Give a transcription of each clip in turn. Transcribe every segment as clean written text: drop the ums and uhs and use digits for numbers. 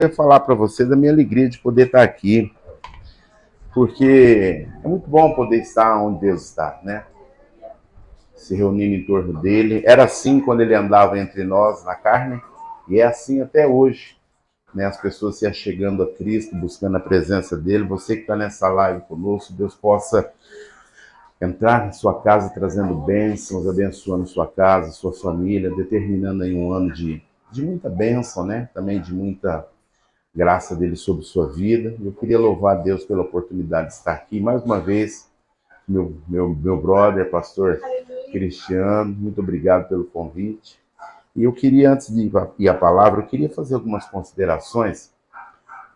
quero falar para você da minha alegria de poder estar aqui, porque é muito bom poder estar onde Deus está, né? Se reunindo em torno dele. Era assim quando ele andava entre nós na carne, e é assim até hoje, né? As pessoas se achegando a Cristo, buscando a presença dele. Você que está nessa live conosco, Deus possa entrar na sua casa trazendo bênçãos, abençoando sua casa, sua família, determinando aí um ano de muita bênção, né? Também de muita graça dele sobre sua vida. Eu queria louvar a Deus pela oportunidade de estar aqui mais uma vez. Meu brother, pastor Cristiano, muito obrigado pelo convite. E eu queria, antes de ir à palavra, eu queria fazer algumas considerações.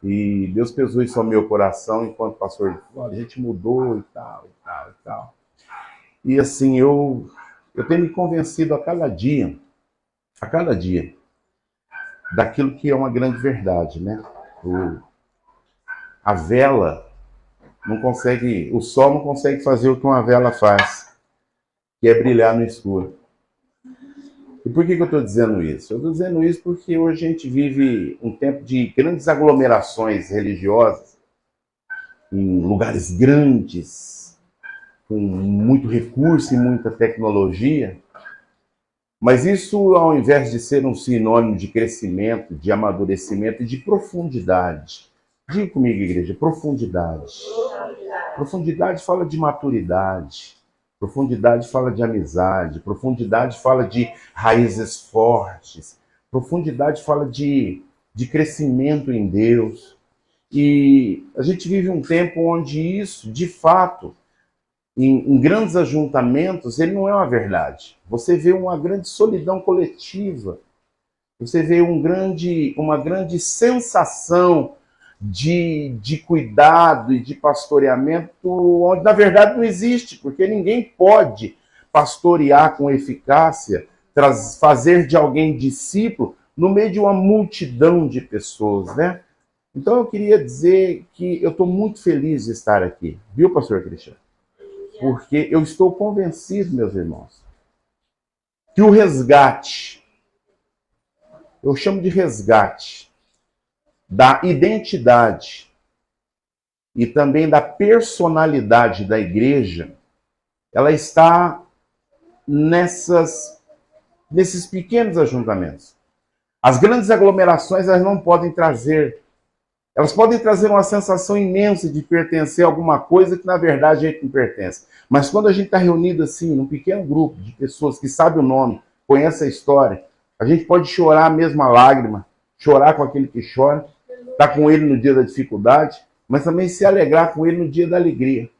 E Deus pesou isso ao meu coração enquanto pastor, olha, a gente mudou e tal, e tal, e tal. E assim, eu tenho me convencido a cada dia, daquilo que é uma grande verdade, né? A vela não consegue, o sol não consegue fazer o que uma vela faz, que é brilhar no escuro. E por que eu estou dizendo isso? Eu estou dizendo isso porque hoje a gente vive um tempo de grandes aglomerações religiosas, em lugares grandes, com muito recurso e muita tecnologia, mas isso, ao invés de ser um sinônimo de crescimento, de amadurecimento e de profundidade, diga comigo, igreja, profundidade. Profundidade fala de maturidade, profundidade fala de amizade, profundidade fala de raízes fortes, profundidade fala de crescimento em Deus. E a gente vive um tempo onde isso, de fato, em grandes ajuntamentos, ele não é uma verdade. Você vê uma grande solidão coletiva, você vê uma grande sensação de cuidado e de pastoreamento, onde na verdade não existe, porque ninguém pode pastorear com eficácia, fazer de alguém discípulo no meio de uma multidão de pessoas, né? Então eu queria dizer que eu estou muito feliz de estar aqui, viu, pastor Cristiano? Porque eu estou convencido, meus irmãos, que o resgate, eu chamo de resgate, da identidade e também da personalidade da igreja, ela está nesses pequenos ajuntamentos. As grandes aglomerações, elas podem trazer uma sensação imensa de pertencer a alguma coisa que na verdade a gente não pertence. Mas quando a gente está reunido assim, num pequeno grupo de pessoas que sabem o nome, conhecem a história, a gente pode chorar a mesma lágrima, chorar com aquele que chora, estar com ele no dia da dificuldade, mas também se alegrar com ele no dia da alegria.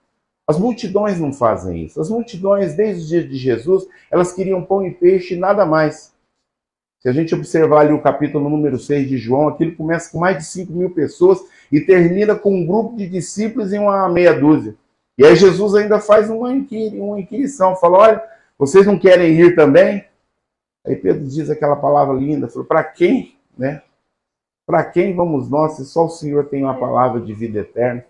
As multidões não fazem isso. As multidões, desde o dia de Jesus, elas queriam pão e peixe e nada mais. Se a gente observar ali o capítulo número 6 de João, aquilo começa com mais de 5.000 pessoas e termina com um grupo de discípulos em uma meia dúzia. E aí Jesus ainda faz uma inquirição, fala, olha, vocês não querem ir também? Aí Pedro diz aquela palavra linda, falou, para quem, né? Para quem vamos nós, se só o Senhor tem uma palavra de vida eterna?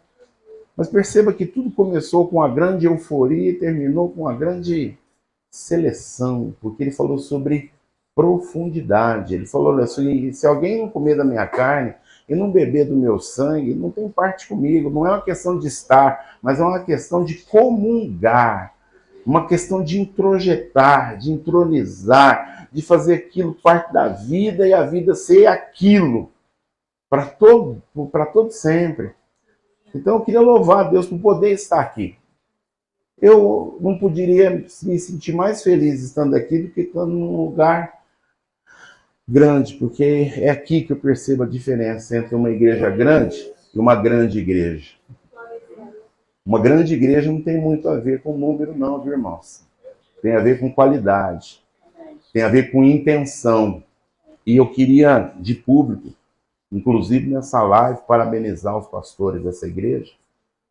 Mas perceba que tudo começou com uma grande euforia e terminou com uma grande seleção, porque ele falou sobre profundidade. Ele falou, olha, se alguém não comer da minha carne e não beber do meu sangue, não tem parte comigo. Não é uma questão de estar, mas é uma questão de comungar, uma questão de introjetar, de entronizar, de fazer aquilo parte da vida e a vida ser aquilo para todo sempre. Então eu queria louvar a Deus por poder estar aqui. Eu não poderia me sentir mais feliz estando aqui do que estando num lugar grande, porque é aqui que eu percebo a diferença entre uma igreja grande e uma grande igreja. Uma grande igreja não tem muito a ver com número não, viu, irmãos? Tem a ver com qualidade, tem a ver com intenção. E eu queria, de público, inclusive nessa live, parabenizar os pastores dessa igreja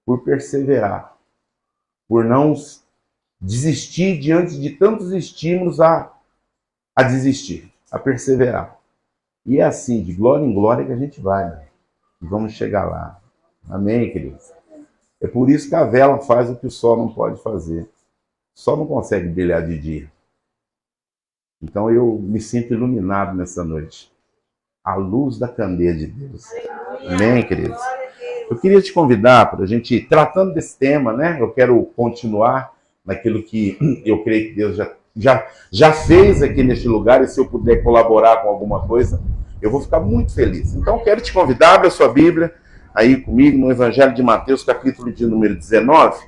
por perseverar, por não desistir diante de tantos estímulos a desistir, a perseverar. E é assim, de glória em glória que a gente vai, né? E vamos chegar lá. Amém, queridos? É por isso que a vela faz o que o sol não pode fazer. O sol não consegue brilhar de dia. Então eu me sinto iluminado nessa noite. A luz da candeia de Deus. Amém, queridos? Eu queria te convidar para a gente, tratando desse tema, né? Eu quero continuar naquilo que eu creio que Deus já fez aqui neste lugar, e se eu puder colaborar com alguma coisa, eu vou ficar muito feliz. Então, quero te convidar, abra a sua Bíblia aí comigo no Evangelho de Mateus, capítulo de número 19,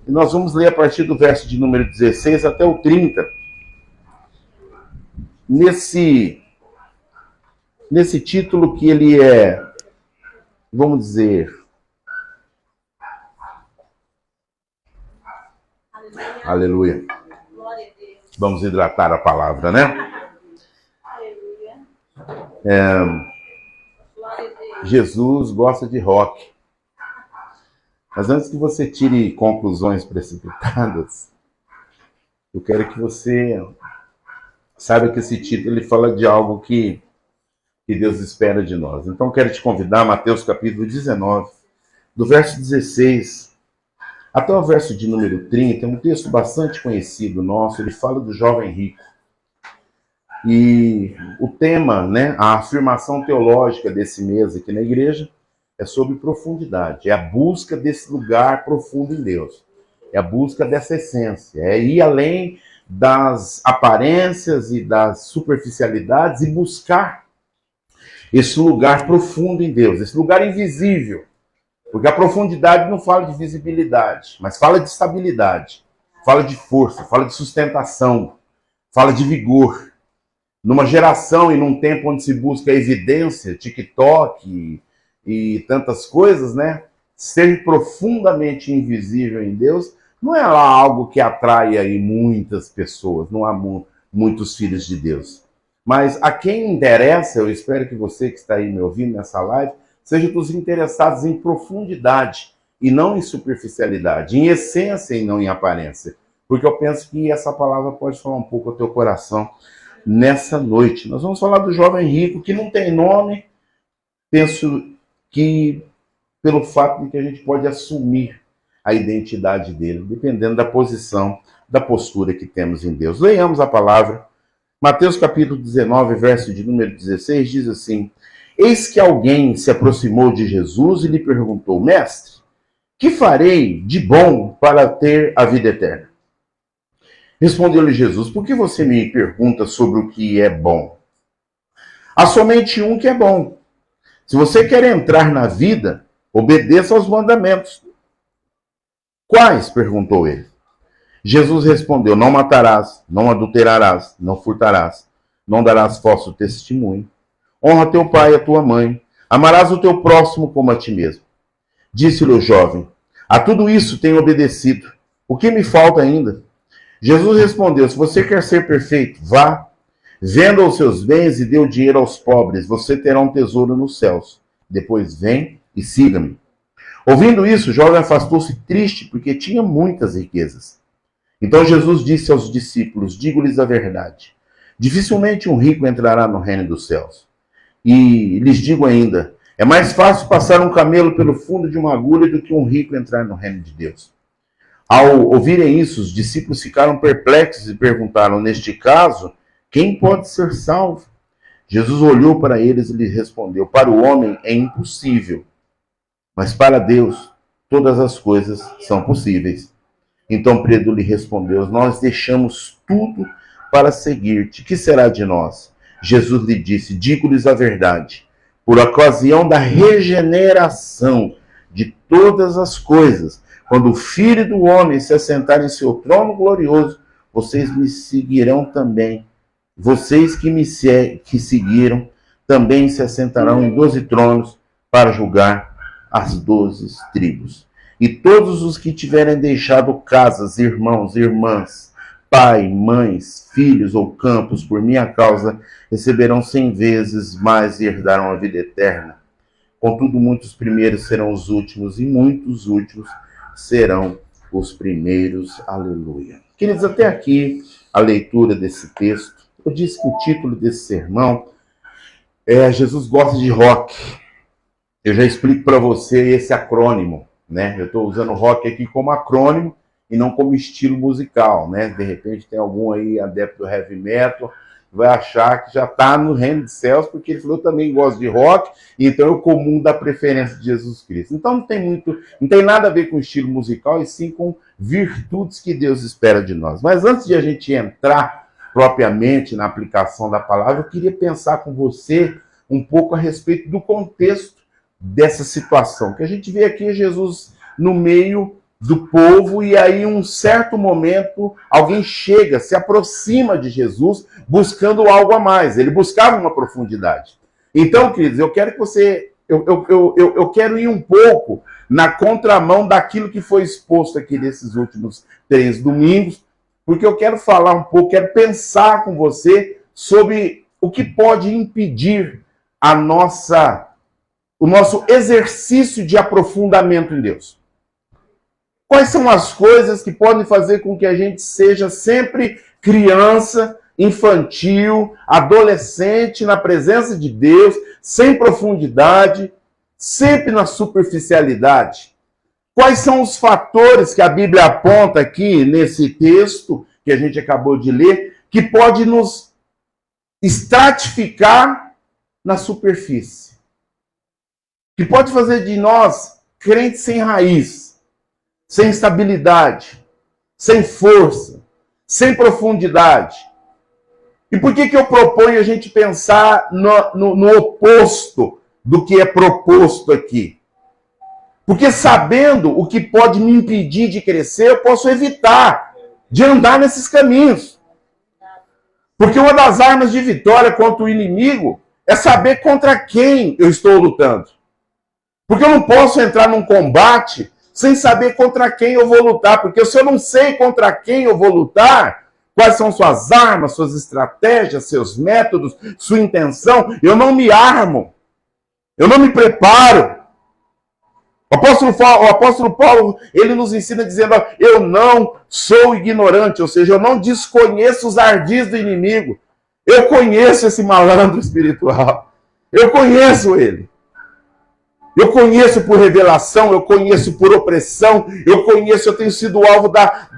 e nós vamos ler a partir do verso de número 16 até o 30. Nesse título que ele é, vamos dizer, aleluia. Vamos hidratar a palavra, né? Jesus gosta de rock. Mas antes que você tire conclusões precipitadas, eu quero que você saiba que esse título ele fala de algo que Deus espera de nós. Então eu quero te convidar, Mateus capítulo 19, do verso 16 até o verso de número 30, é um texto bastante conhecido nosso, ele fala do jovem rico. E o tema, né, a afirmação teológica desse mês aqui na igreja é sobre profundidade, é a busca desse lugar profundo em Deus, é a busca dessa essência, é ir além das aparências e das superficialidades e buscar esse lugar profundo em Deus, esse lugar invisível. Porque a profundidade não fala de visibilidade, mas fala de estabilidade, fala de força, fala de sustentação, fala de vigor. Numa geração e num tempo onde se busca evidência, TikTok e tantas coisas, né? Ser profundamente invisível em Deus não é lá algo que atrai aí muitas pessoas, não há muitos filhos de Deus. Mas a quem interessa, eu espero que você que está aí me ouvindo nessa live, seja dos interessados em profundidade e não em superficialidade, em essência e não em aparência. Porque eu penso que essa palavra pode falar um pouco ao teu coração nessa noite. Nós vamos falar do jovem rico que não tem nome, penso que pelo fato de que a gente pode assumir a identidade dele, dependendo da posição, da postura que temos em Deus. Leiamos a palavra. Mateus capítulo 19, verso de número 16, diz assim: Eis que alguém se aproximou de Jesus e lhe perguntou: Mestre, que farei de bom para ter a vida eterna? Respondeu-lhe Jesus: Por que você me pergunta sobre o que é bom? Há somente um que é bom. Se você quer entrar na vida, obedeça aos mandamentos. Quais? Perguntou ele. Jesus respondeu: Não matarás, não adulterarás, não furtarás, não darás falso testemunho. Honra teu pai e a tua mãe. Amarás o teu próximo como a ti mesmo. Disse-lhe o jovem: A tudo isso tenho obedecido. O que me falta ainda? Jesus respondeu: Se você quer ser perfeito, vá, venda os seus bens e dê o dinheiro aos pobres. Você terá um tesouro nos céus. Depois vem e siga-me. Ouvindo isso, o jovem afastou-se triste, porque tinha muitas riquezas. Então Jesus disse aos discípulos: Digo-lhes a verdade. Dificilmente um rico entrará no reino dos céus. E lhes digo ainda, é mais fácil passar um camelo pelo fundo de uma agulha do que um rico entrar no reino de Deus. Ao ouvirem isso, os discípulos ficaram perplexos e perguntaram: Neste caso, quem pode ser salvo? Jesus olhou para eles e lhes respondeu: Para o homem é impossível, mas para Deus todas as coisas são possíveis. Então Pedro lhe respondeu: Nós deixamos tudo para seguir-te. Que será de nós? Jesus lhe disse: Digo-lhes a verdade. Por ocasião da regeneração de todas as coisas, quando o Filho do Homem se assentar em seu trono glorioso, vocês me seguirão também. Vocês que seguiram também se assentarão em 12 tronos para julgar as 12 tribos. E todos os que tiverem deixado casas, irmãos, irmãs, pai, mães, filhos ou campos por minha causa, receberão 100 vezes mais e herdarão a vida eterna. Contudo, muitos primeiros serão os últimos e muitos últimos serão os primeiros. Aleluia. Queridos, até aqui a leitura desse texto. Eu disse que o título desse sermão é Jesus gosta de rock. Eu já explico para você esse acrônimo, né? Eu estou usando rock aqui como acrônimo e não como estilo musical, né? De repente tem algum aí adepto do heavy metal vai achar que já está no reino dos céus, porque ele falou, eu também gosto de rock, então eu comungo da preferência de Jesus Cristo. Então não tem nada a ver com estilo musical, e sim com virtudes que Deus espera de nós. Mas antes de a gente entrar propriamente na aplicação da palavra, eu queria pensar com você um pouco a respeito do contexto dessa situação, que a gente vê aqui Jesus no meio do povo, e aí, em um certo momento, alguém chega, se aproxima de Jesus, buscando algo a mais. Ele buscava uma profundidade. Então, queridos, eu quero que você... Eu quero ir um pouco na contramão daquilo que foi exposto aqui nesses últimos 3 domingos, porque eu quero falar um pouco, quero pensar com você sobre o que pode impedir o nosso exercício de aprofundamento em Deus. Quais são as coisas que podem fazer com que a gente seja sempre criança, infantil, adolescente, na presença de Deus, sem profundidade, sempre na superficialidade? Quais são os fatores que a Bíblia aponta aqui nesse texto que a gente acabou de ler, que pode nos estratificar na superfície? Que pode fazer de nós crentes sem raiz, sem estabilidade, sem força, sem profundidade. E por que eu proponho a gente pensar no oposto do que é proposto aqui? Porque sabendo o que pode me impedir de crescer, eu posso evitar de andar nesses caminhos. Porque uma das armas de vitória contra o inimigo é saber contra quem eu estou lutando. Porque eu não posso entrar num combate sem saber contra quem eu vou lutar. Porque se eu não sei contra quem eu vou lutar, quais são suas armas, suas estratégias, seus métodos, sua intenção, eu não me armo. Eu não me preparo. O apóstolo Paulo, ele nos ensina dizendo, eu não sou ignorante, ou seja, eu não desconheço os ardis do inimigo. Eu conheço esse malandro espiritual. Eu conheço ele. Eu conheço por revelação, eu conheço por opressão, eu tenho sido alvo da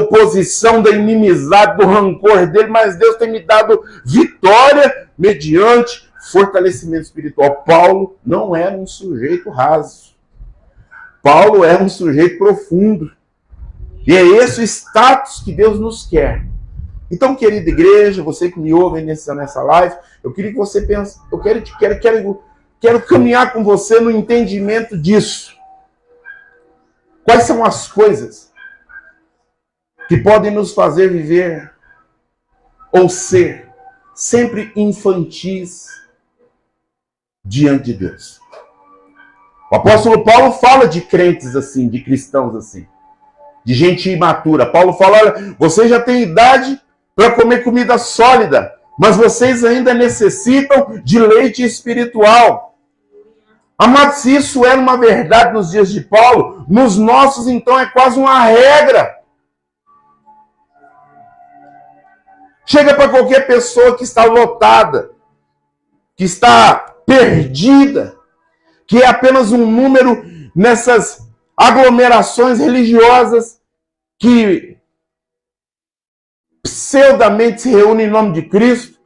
oposição, da inimizade, do rancor dele, mas Deus tem me dado vitória mediante fortalecimento espiritual. Paulo não era um sujeito raso. Paulo era um sujeito profundo. E é esse o status que Deus nos quer. Então, querida igreja, você que me ouve nessa live, eu queria que você pense, quero caminhar com você no entendimento disso. Quais são as coisas que podem nos fazer viver ou ser sempre infantis diante de Deus? O apóstolo Paulo fala de crentes assim, de cristãos assim, de gente imatura. Paulo fala, olha, vocês já têm idade para comer comida sólida, mas vocês ainda necessitam de leite espiritual. Amados, se isso era uma verdade nos dias de Paulo, nos nossos, então, é quase uma regra. Chega para qualquer pessoa que está lotada, que está perdida, que é apenas um número nessas aglomerações religiosas que pseudamente se reúnem em nome de Cristo,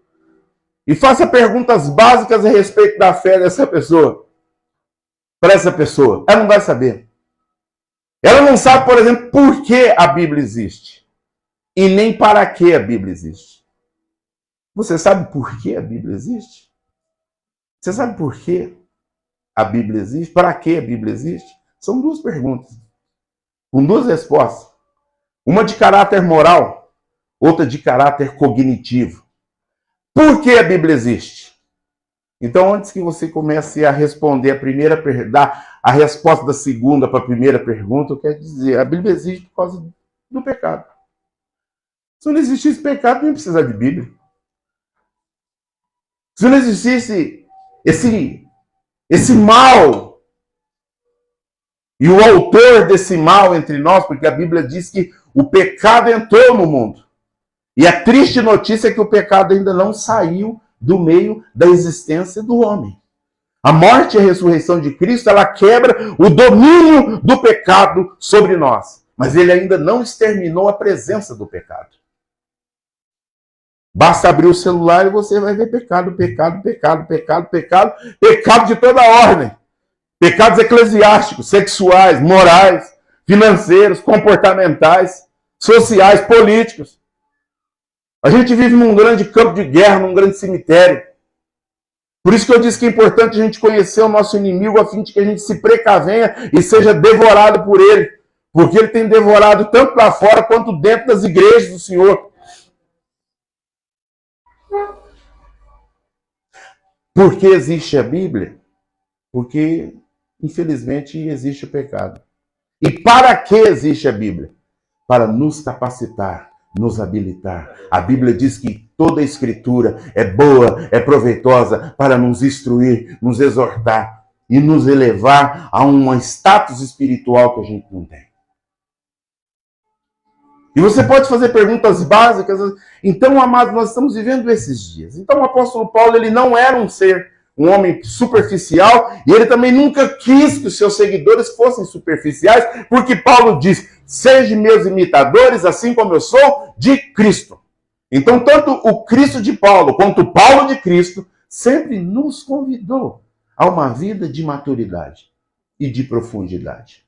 e faça perguntas básicas a respeito da fé dessa pessoa. Para essa pessoa, ela não vai saber. Ela não sabe, por exemplo, por que a Bíblia existe. E nem para que a Bíblia existe. Você sabe por que a Bíblia existe? Você sabe por que a Bíblia existe? Para que a Bíblia existe? São 2 perguntas, com 2 respostas. Uma de caráter moral, outra de caráter cognitivo. Por que a Bíblia existe? Então, antes que você comece a responder dar a resposta da segunda para a primeira pergunta, eu quero dizer, a Bíblia existe por causa do pecado. Se não existisse pecado, não ia precisar de Bíblia. Se não existisse esse mal, e o autor desse mal entre nós, porque a Bíblia diz que o pecado entrou no mundo. E a triste notícia é que o pecado ainda não saiu do meio da existência do homem. A morte e a ressurreição de Cristo, ela quebra o domínio do pecado sobre nós. Mas ele ainda não exterminou a presença do pecado. Basta abrir o celular e você vai ver pecado, pecado, pecado, pecado, pecado, pecado de toda ordem. Pecados eclesiásticos, sexuais, morais, financeiros, comportamentais, sociais, políticos. A gente vive num grande campo de guerra, num grande cemitério. Por isso que eu disse que é importante a gente conhecer o nosso inimigo, a fim de que a gente se precavenha e seja devorado por ele. Porque ele tem devorado tanto lá fora quanto dentro das igrejas do Senhor. Por que existe a Bíblia? Porque, infelizmente, existe o pecado. E para que existe a Bíblia? Para nos capacitar, nos habilitar. A Bíblia diz que toda a Escritura é boa, é proveitosa para nos instruir, nos exortar e nos elevar a um status espiritual que a gente não tem. E você pode fazer perguntas básicas. Então, amado, nós estamos vivendo esses dias. Então, o apóstolo Paulo, ele não era um homem superficial, e ele também nunca quis que os seus seguidores fossem superficiais, porque Paulo diz, sejam meus imitadores, assim como eu sou de Cristo. Então, tanto o Cristo de Paulo, quanto o Paulo de Cristo, sempre nos convidou a uma vida de maturidade e de profundidade.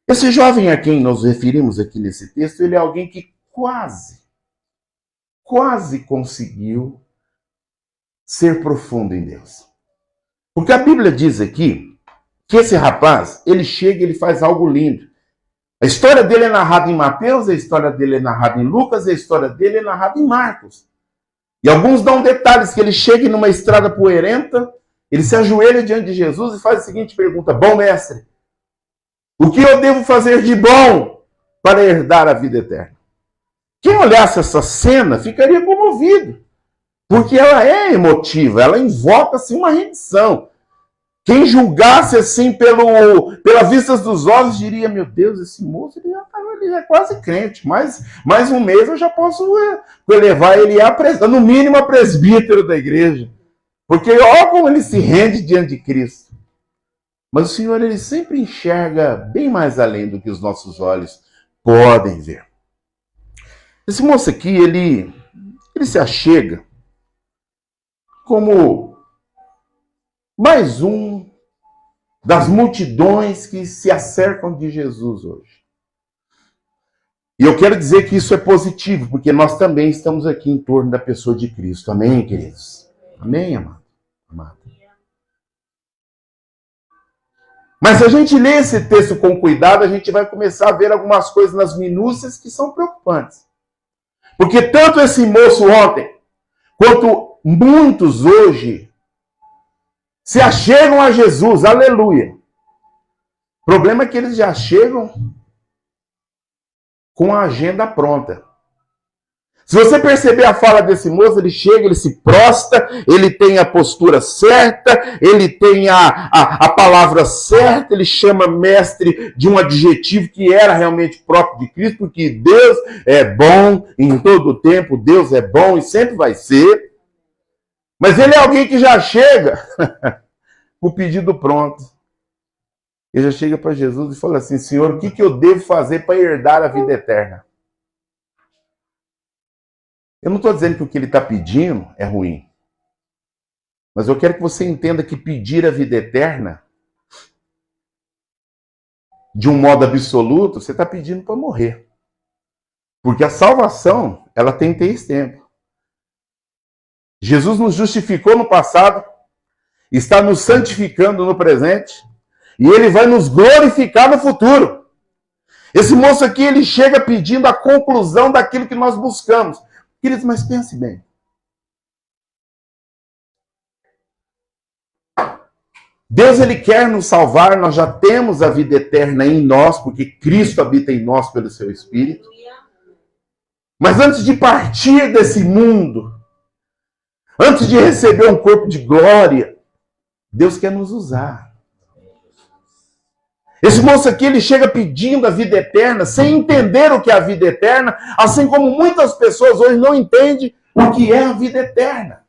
Esse jovem a quem nos referimos aqui nesse texto, ele é alguém que quase conseguiu ser profundo em Deus. Porque a Bíblia diz aqui que esse rapaz, ele chega e ele faz algo lindo. A história dele é narrada em Mateus, a história dele é narrada em Lucas, a história dele é narrada em Marcos. E alguns dão detalhes, que ele chega numa estrada poeirenta, ele se ajoelha diante de Jesus e faz a seguinte pergunta: bom mestre, o que eu devo fazer de bom para herdar a vida eterna? Quem olhasse essa cena ficaria comovido, porque ela é emotiva, ela invoca assim, uma rendição. Quem julgasse assim pela vista dos olhos diria: meu Deus, esse moço ele é quase crente, mais um mês eu já posso levar ele no mínimo a presbítero da igreja, porque olha como ele se rende diante de Cristo. Mas o Senhor, ele sempre enxerga bem mais além do que os nossos olhos podem ver. Esse moço aqui, ele se achega como mais um das multidões que se acercam de Jesus hoje. E eu quero dizer que isso é positivo, porque nós também estamos aqui em torno da pessoa de Cristo. Amém, queridos? Amém, amado? Mas se a gente ler esse texto com cuidado, a gente vai começar a ver algumas coisas nas minúcias que são preocupantes. Porque tanto esse moço ontem, quanto muitos hoje, se achegam a Jesus, aleluia. O problema é que eles já chegam com a agenda pronta. Se você perceber a fala desse moço, ele chega, ele se prostra, ele tem a postura certa, ele tem a palavra certa, ele chama mestre de um adjetivo que era realmente próprio de Cristo, porque Deus é bom em todo o tempo, Deus é bom e sempre vai ser. Mas ele é alguém que já chega com o pedido pronto. Ele já chega para Jesus e fala assim: Senhor, o que eu devo fazer para herdar a vida eterna? Eu não estou dizendo que o que ele está pedindo é ruim. Mas eu quero que você entenda que pedir a vida eterna, de um modo absoluto, você está pedindo para morrer. Porque a salvação, ela tem 3 tempos. Jesus nos justificou no passado, está nos santificando no presente, e ele vai nos glorificar no futuro. Esse moço aqui, ele chega pedindo a conclusão daquilo que nós buscamos. Queridos, mas pense bem. Deus, ele quer nos salvar, nós já temos a vida eterna em nós, porque Cristo habita em nós pelo seu Espírito. Mas antes de partir desse mundo, antes de receber um corpo de glória, Deus quer nos usar. Esse moço aqui, ele chega pedindo a vida eterna, sem entender o que é a vida eterna, assim como muitas pessoas hoje não entendem o que é a vida eterna.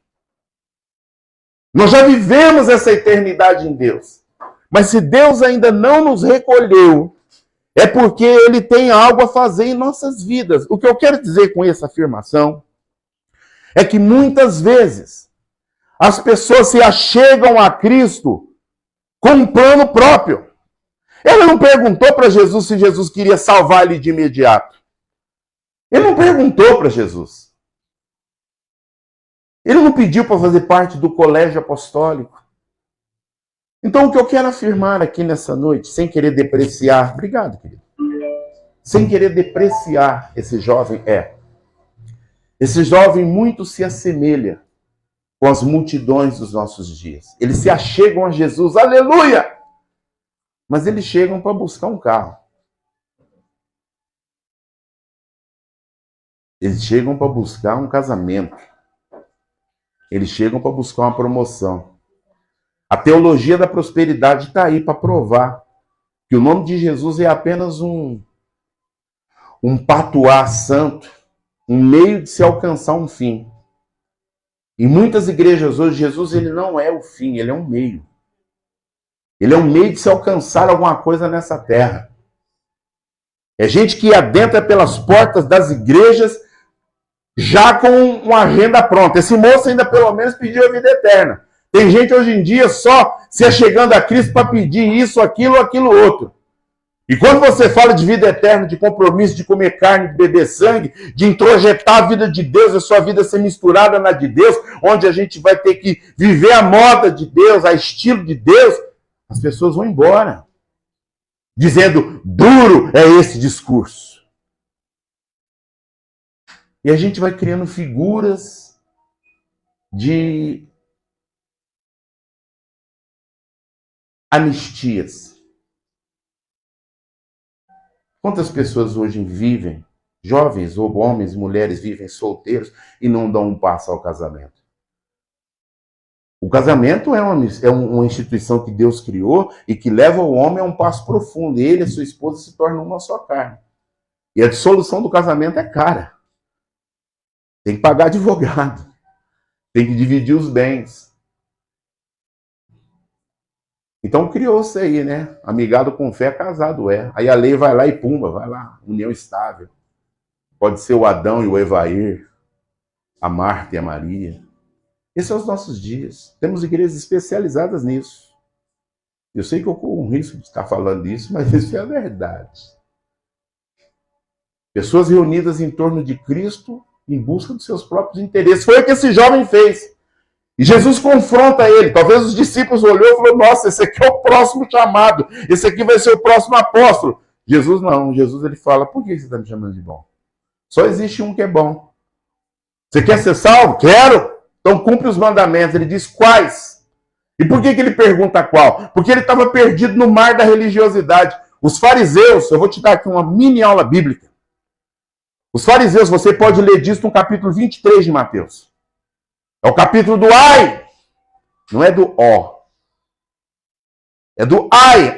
Nós já vivemos essa eternidade em Deus. Mas se Deus ainda não nos recolheu, é porque ele tem algo a fazer em nossas vidas. O que eu quero dizer com essa afirmação é que muitas vezes as pessoas se achegam a Cristo com um plano próprio. Ele não perguntou para Jesus se Jesus queria salvar ele de imediato. Ele não perguntou para Jesus. Ele não pediu para fazer parte do colégio apostólico. Então, o que eu quero afirmar aqui nessa noite, sem querer depreciar, obrigado, querido, sem querer depreciar esse jovem, esse jovem muito se assemelha com as multidões dos nossos dias. Eles se achegam a Jesus, aleluia! Mas eles chegam para buscar um carro. Eles chegam para buscar um casamento. Eles chegam para buscar uma promoção. A teologia da prosperidade está aí para provar que o nome de Jesus é apenas um patuá santo, um meio de se alcançar um fim. Em muitas igrejas hoje, Jesus ele não é o fim, ele é um meio. Ele é um meio de se alcançar alguma coisa nessa terra. É gente que adentra pelas portas das igrejas já com uma agenda pronta. Esse moço ainda pelo menos pediu a vida eterna. Tem gente hoje em dia só se achegando a Cristo para pedir isso, aquilo outro. E quando você fala de vida eterna, de compromisso, de comer carne, de beber sangue, de introjetar a vida de Deus, a sua vida ser misturada na de Deus, onde a gente vai ter que viver a moda de Deus, a estilo de Deus, as pessoas vão embora, dizendo, duro é esse discurso. E a gente vai criando figuras de anistias. Quantas pessoas hoje vivem, jovens ou homens e mulheres vivem solteiros e não dão um passo ao casamento? O casamento é uma instituição que Deus criou e que leva o homem a um passo profundo. Ele e a sua esposa se tornam uma só carne. E a dissolução do casamento é cara. Tem que pagar advogado. Tem que dividir os bens. Então criou-se aí, né? Amigado com fé, casado é. Aí a lei vai lá e pumba, vai lá. União estável. Pode ser o Adão e o Evair, a Marta e a Maria. Esses são os nossos dias. Temos igrejas especializadas nisso. Eu sei que eu corro um risco de estar falando isso, mas isso é a verdade. Pessoas reunidas em torno de Cristo em busca dos seus próprios interesses. Foi o que esse jovem fez. E Jesus confronta ele. Talvez os discípulos olhou e falou, nossa, esse aqui é o próximo chamado. Esse aqui vai ser o próximo apóstolo. Jesus não. Jesus ele fala, por que você está me chamando de bom? Só existe um que é bom. Você quer ser salvo? Quero. Então cumpre os mandamentos. Ele diz quais? E por que ele pergunta qual? Porque ele estava perdido no mar da religiosidade. Os fariseus, eu vou te dar aqui uma mini aula bíblica. Os fariseus, você pode ler disso no capítulo 23 de Mateus. É o capítulo do ai. Não é do ó. É do ai.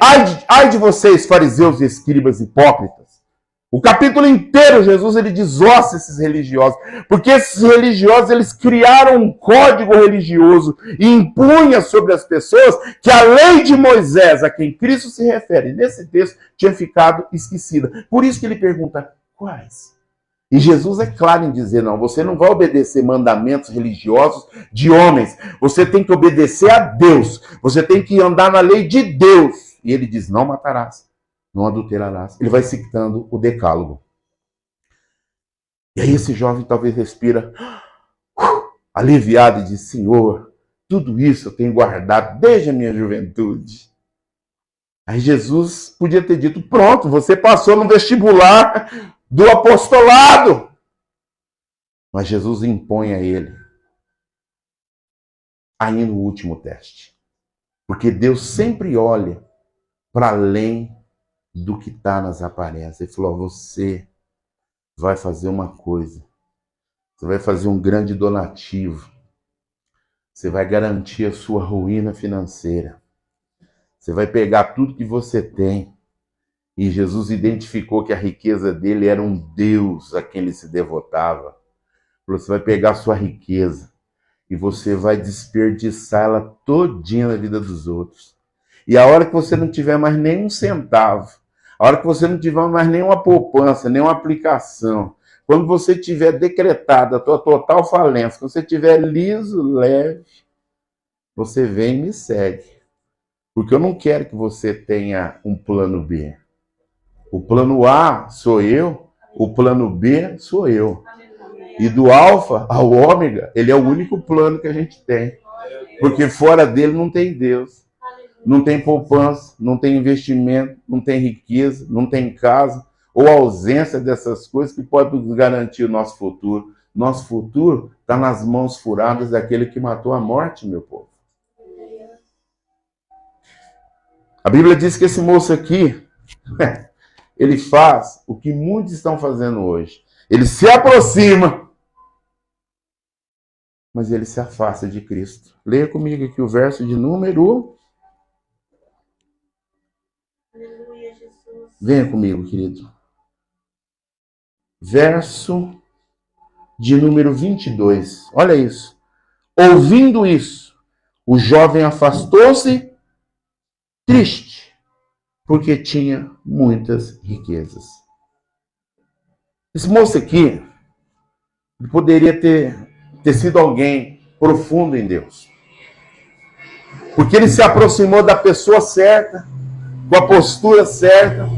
Ai de vocês, fariseus e escribas hipócritas. O capítulo inteiro, Jesus ele desossa esses religiosos. Porque esses religiosos, eles criaram um código religioso e impunha sobre as pessoas que a lei de Moisés, a quem Cristo se refere nesse texto, tinha ficado esquecida. Por isso que ele pergunta, quais? E Jesus é claro em dizer, não, você não vai obedecer mandamentos religiosos de homens. Você tem que obedecer a Deus. Você tem que andar na lei de Deus. E ele diz, não matarás, não adulterarás. Ele vai citando o decálogo. E aí esse jovem talvez respira aliviado e diz, Senhor, tudo isso eu tenho guardado desde a minha juventude. Aí Jesus podia ter dito, pronto, você passou no vestibular do apostolado. Mas Jesus impõe a ele ainda o último teste. Porque Deus sempre olha para além do que está nas aparências. Ele falou, você vai fazer uma coisa. Você vai fazer um grande donativo. Você vai garantir a sua ruína financeira. Você vai pegar tudo que você tem. E Jesus identificou que a riqueza dele era um Deus a quem ele se devotava. Você vai pegar a sua riqueza e você vai desperdiçar ela todinha na vida dos outros. E a hora que você não tiver mais nenhum centavo, a hora que você não tiver mais nenhuma poupança, nenhuma aplicação, quando você tiver decretado a tua total falência, quando você tiver liso, leve, você vem e me segue. Porque eu não quero que você tenha um plano B. O plano A sou eu, o plano B sou eu. E do alfa ao ômega, ele é o único plano que a gente tem. Porque fora dele não tem Deus. Não tem poupança, não tem investimento, não tem riqueza, não tem casa, ou ausência dessas coisas que pode nos garantir o nosso futuro. Nosso futuro está nas mãos furadas daquele que matou a morte, meu povo. A Bíblia diz que esse moço aqui, ele faz o que muitos estão fazendo hoje. Ele se aproxima, mas ele se afasta de Cristo. Leia comigo aqui o verso de número... Venha comigo, querido. Verso de número 22. Olha isso. Ouvindo isso, o jovem afastou-se triste, porque tinha muitas riquezas. Esse moço aqui poderia ter sido alguém profundo em Deus. Porque ele se aproximou da pessoa certa, com a postura certa.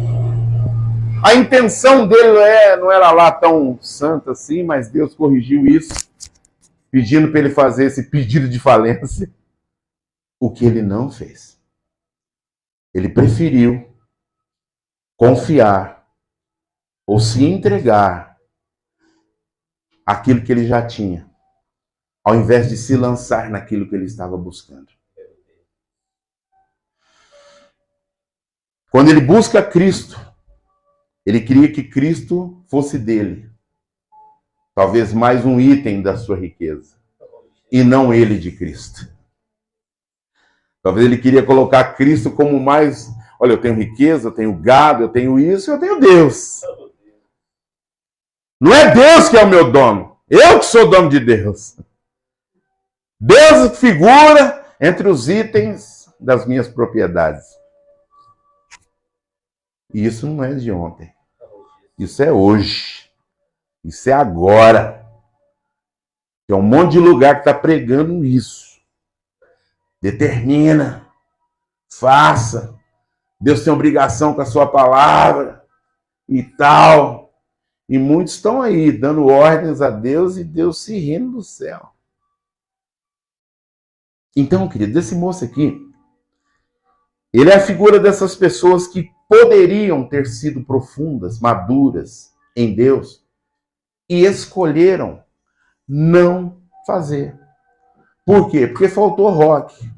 A intenção dele não era lá tão santa assim, mas Deus corrigiu isso, pedindo para ele fazer esse pedido de falência. O que ele não fez. Ele preferiu confiar ou se entregar àquilo que ele já tinha, ao invés de se lançar naquilo que ele estava buscando. Quando ele busca Cristo, ele queria que Cristo fosse dele. Talvez mais um item da sua riqueza. E não ele de Cristo. Talvez ele queria colocar Cristo como mais... Olha, eu tenho riqueza, eu tenho gado, eu tenho isso, eu tenho Deus. Não é Deus que é o meu dono. Eu que sou dono de Deus. Deus figura entre os itens das minhas propriedades. E isso não é de ontem. Isso é hoje. Isso é agora. Tem um monte de lugar que está pregando isso. Determina. Faça. Deus tem obrigação com a sua palavra. E tal. E muitos estão aí dando ordens a Deus e Deus se rindo do céu. Então, querido, esse moço aqui, ele é a figura dessas pessoas que poderiam ter sido profundas, maduras em Deus e escolheram não fazer. Por quê? Porque faltou rock.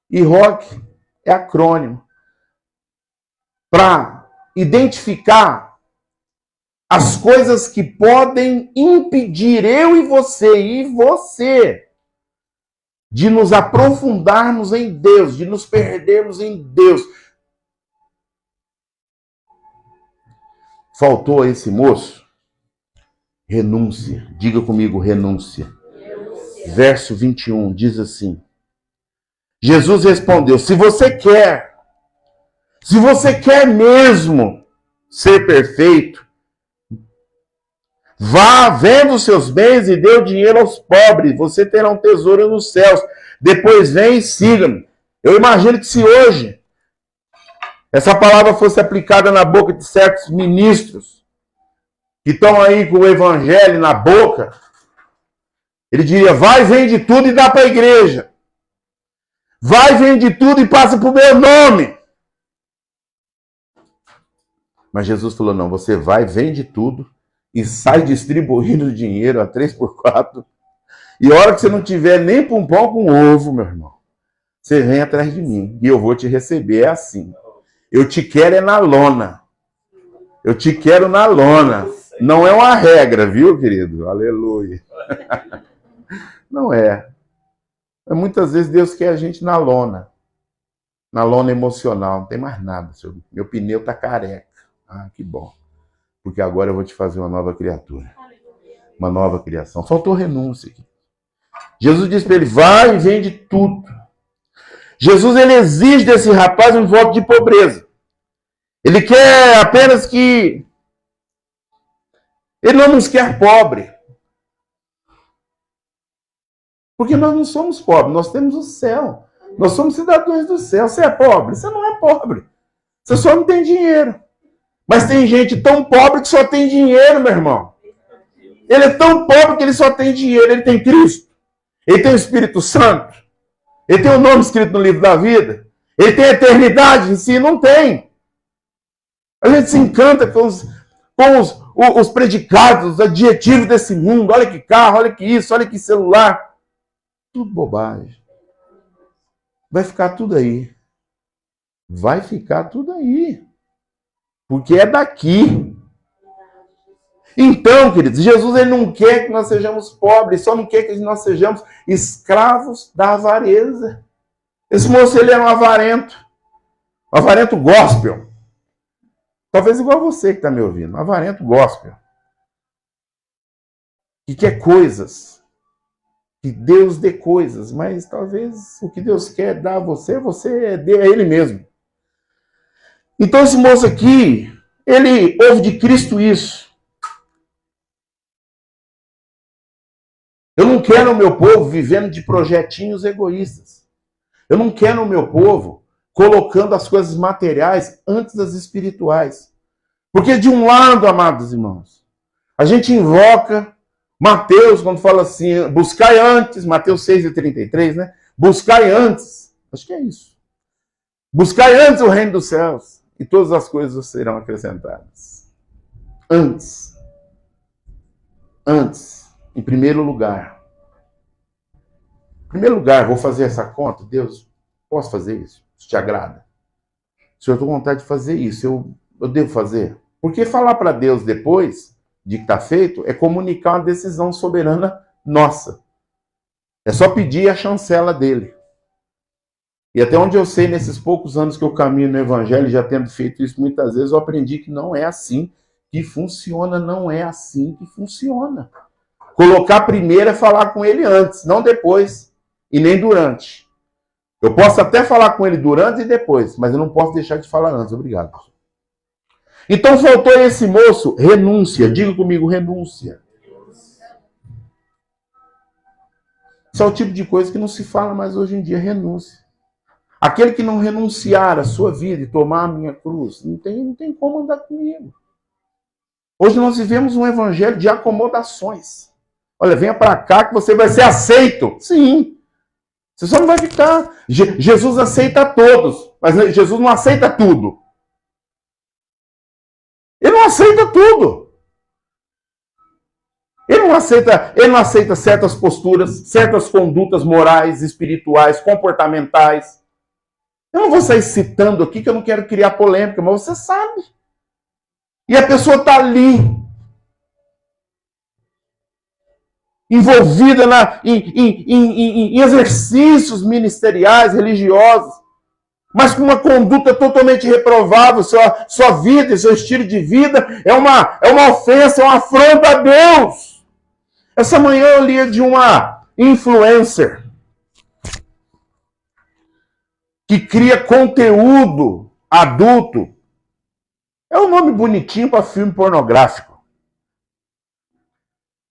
E rock é acrônimo para identificar as coisas que podem impedir eu e você de nos aprofundarmos em Deus, de nos perdermos em Deus. Faltou a esse moço renúncia. Diga comigo, renúncia. Verso 21 diz assim: Jesus respondeu: se você quer mesmo ser perfeito, vá, venda os seus bens e dê o dinheiro aos pobres, você terá um tesouro nos céus. Depois vem e siga-me. Eu imagino que se hoje essa palavra fosse aplicada na boca de certos ministros que estão aí com o evangelho na boca, ele diria: vai, vende tudo e dá para a igreja. Vai, vende tudo e passa para o meu nome. Mas Jesus falou: não, você vai, vende tudo e sai distribuindo dinheiro a 3x4. E a hora que você não tiver nem para um pão com ovo, meu irmão, você vem atrás de mim e eu vou te receber. É assim. Eu te quero é na lona. Eu te quero na lona. Não é uma regra, viu, querido? Aleluia. Não é. Muitas vezes Deus quer a gente na lona. Na lona emocional. Não tem mais nada. Meu pneu tá careca. Ah, que bom. Porque agora eu vou te fazer uma nova criatura. Uma nova criação. Faltou renúncia aqui. Jesus disse para ele: vai e vende tudo. Jesus, ele exige desse rapaz um voto de pobreza. Ele quer apenas que Ele não nos quer pobre. Porque nós não somos pobres, nós temos o céu. Nós somos cidadãos do céu. Você é pobre? Você não é pobre. Você só não tem dinheiro. Mas tem gente tão pobre que só tem dinheiro, meu irmão. Ele é tão pobre que ele só tem dinheiro. Ele tem Cristo. Ele tem o Espírito Santo. Ele tem o nome escrito no livro da vida. Ele tem a eternidade em si. Não tem. A gente se encanta com os predicados, os adjetivos desse mundo. Olha que carro, olha que isso, olha que celular. Tudo bobagem. Vai ficar tudo aí. Vai ficar tudo aí. Porque é daqui. Então, queridos, Jesus ele não quer que nós sejamos pobres, só não quer que nós sejamos escravos da avareza. Esse moço ele era um avarento gospel. Talvez igual você que está me ouvindo, um avarento gospel. Que quer coisas. Que Deus dê coisas, mas talvez o que Deus quer dar a você dê a Ele mesmo. Então esse moço aqui, ele ouve de Cristo isso. Eu não quero o meu povo vivendo de projetinhos egoístas. Eu não quero o meu povo colocando as coisas materiais antes das espirituais. Porque de um lado, amados irmãos, a gente invoca Mateus, quando fala assim, buscai antes, Mateus 6:33, né? Buscai antes, acho que é isso. Buscai antes o reino dos céus, e todas as coisas serão acrescentadas. Antes, em primeiro lugar. Em primeiro lugar, vou fazer essa conta, Deus, posso fazer isso? Isso te agrada? Se eu estou com vontade de fazer isso, eu devo fazer? Porque falar para Deus depois de que está feito, é comunicar uma decisão soberana nossa. É só pedir a chancela dele. E até onde eu sei, nesses poucos anos que eu caminho no Evangelho, já tendo feito isso muitas vezes, eu aprendi que não é assim que funciona, não é assim que funciona. Colocar primeiro é falar com ele antes, não depois e nem durante. Eu posso até falar com ele durante e depois, mas eu não posso deixar de falar antes. Obrigado. Então faltou a esse moço renúncia. Diga comigo, renúncia. Isso é o tipo de coisa que não se fala mais hoje em dia, renúncia. Aquele que não renunciar à sua vida e tomar a minha cruz, não tem como andar comigo. Hoje nós vivemos um evangelho de acomodações. Olha, venha para cá que você vai ser aceito. Sim. Você só não vai ficar. Jesus aceita todos, mas Jesus não aceita tudo. Ele não aceita tudo. Ele não aceita certas posturas, certas condutas morais, espirituais, comportamentais. Eu não vou sair citando aqui que eu não quero criar polêmica, mas você sabe. E a pessoa está ali, envolvida em exercícios ministeriais, religiosos, mas com uma conduta totalmente reprovável. Sua vida, seu estilo de vida é uma ofensa, é uma afronta a Deus. Essa manhã eu lia de uma influencer que cria conteúdo adulto. É um nome bonitinho para filme pornográfico.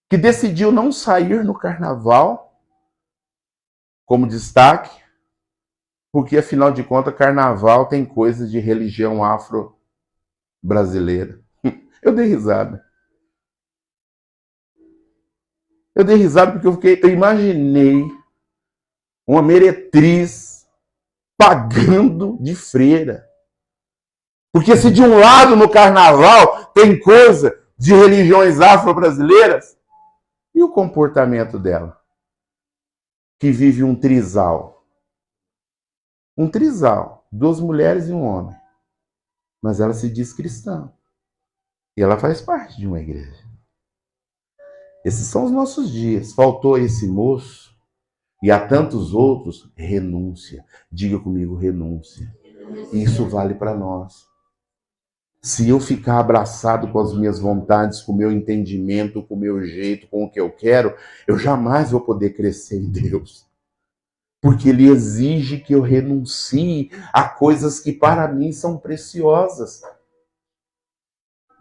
Que decidiu não sair no carnaval como destaque, porque, afinal de contas, carnaval tem coisas de religião afro-brasileira. Eu dei risada. Eu dei risada porque eu imaginei uma meretriz pagando de freira. Porque se de um lado no carnaval tem coisa de religiões afro-brasileiras, e o comportamento dela? Que vive um trisal. Um trisal, 2 mulheres e um homem. Mas ela se diz cristã. E ela faz parte de uma igreja. Esses são os nossos dias. Faltou esse moço e há tantos outros, renúncia. Diga comigo, renúncia. Isso vale para nós. Se eu ficar abraçado com as minhas vontades, com o meu entendimento, com o meu jeito, com o que eu quero, eu jamais vou poder crescer em Deus. Porque Ele exige que eu renuncie a coisas que para mim são preciosas.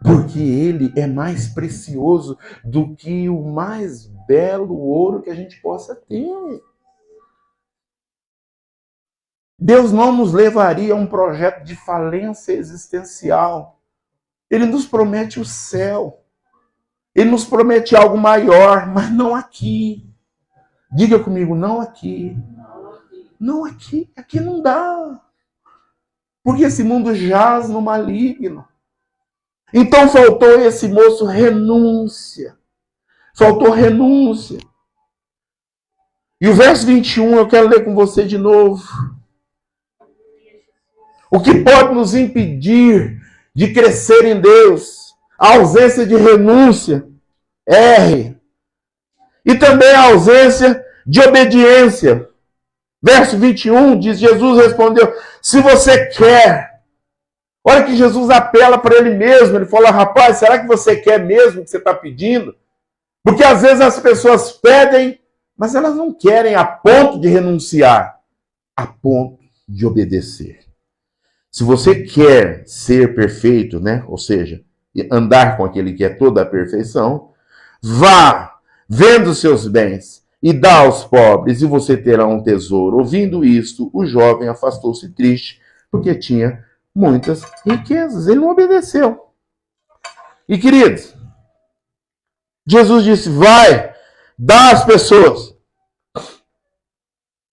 Porque ele é mais precioso do que o mais belo ouro que a gente possa ter. Deus não nos levaria a um projeto de falência existencial. Ele nos promete o céu. Ele nos promete algo maior, mas não aqui. Diga comigo, não aqui. Não aqui. Aqui não dá. Porque esse mundo jaz no maligno. Então faltou esse moço renúncia. Faltou renúncia. E o verso 21 eu quero ler com você de novo. O que pode nos impedir de crescer em Deus? A ausência de renúncia. R. E também a ausência de obediência. Verso 21 diz, Jesus respondeu, se você quer. Olha que Jesus apela para ele mesmo. Ele fala, rapaz, será que você quer mesmo o que você está pedindo? Porque às vezes as pessoas pedem, mas elas não querem a ponto de renunciar, a ponto de obedecer. Se você quer ser perfeito, né? Ou seja, andar com aquele que é toda a perfeição, vá, venda os seus bens e dá aos pobres, e você terá um tesouro. Ouvindo isto, o jovem afastou-se triste, porque tinha muitas riquezas. Ele não obedeceu. E, queridos, Jesus disse, vai, dá às pessoas.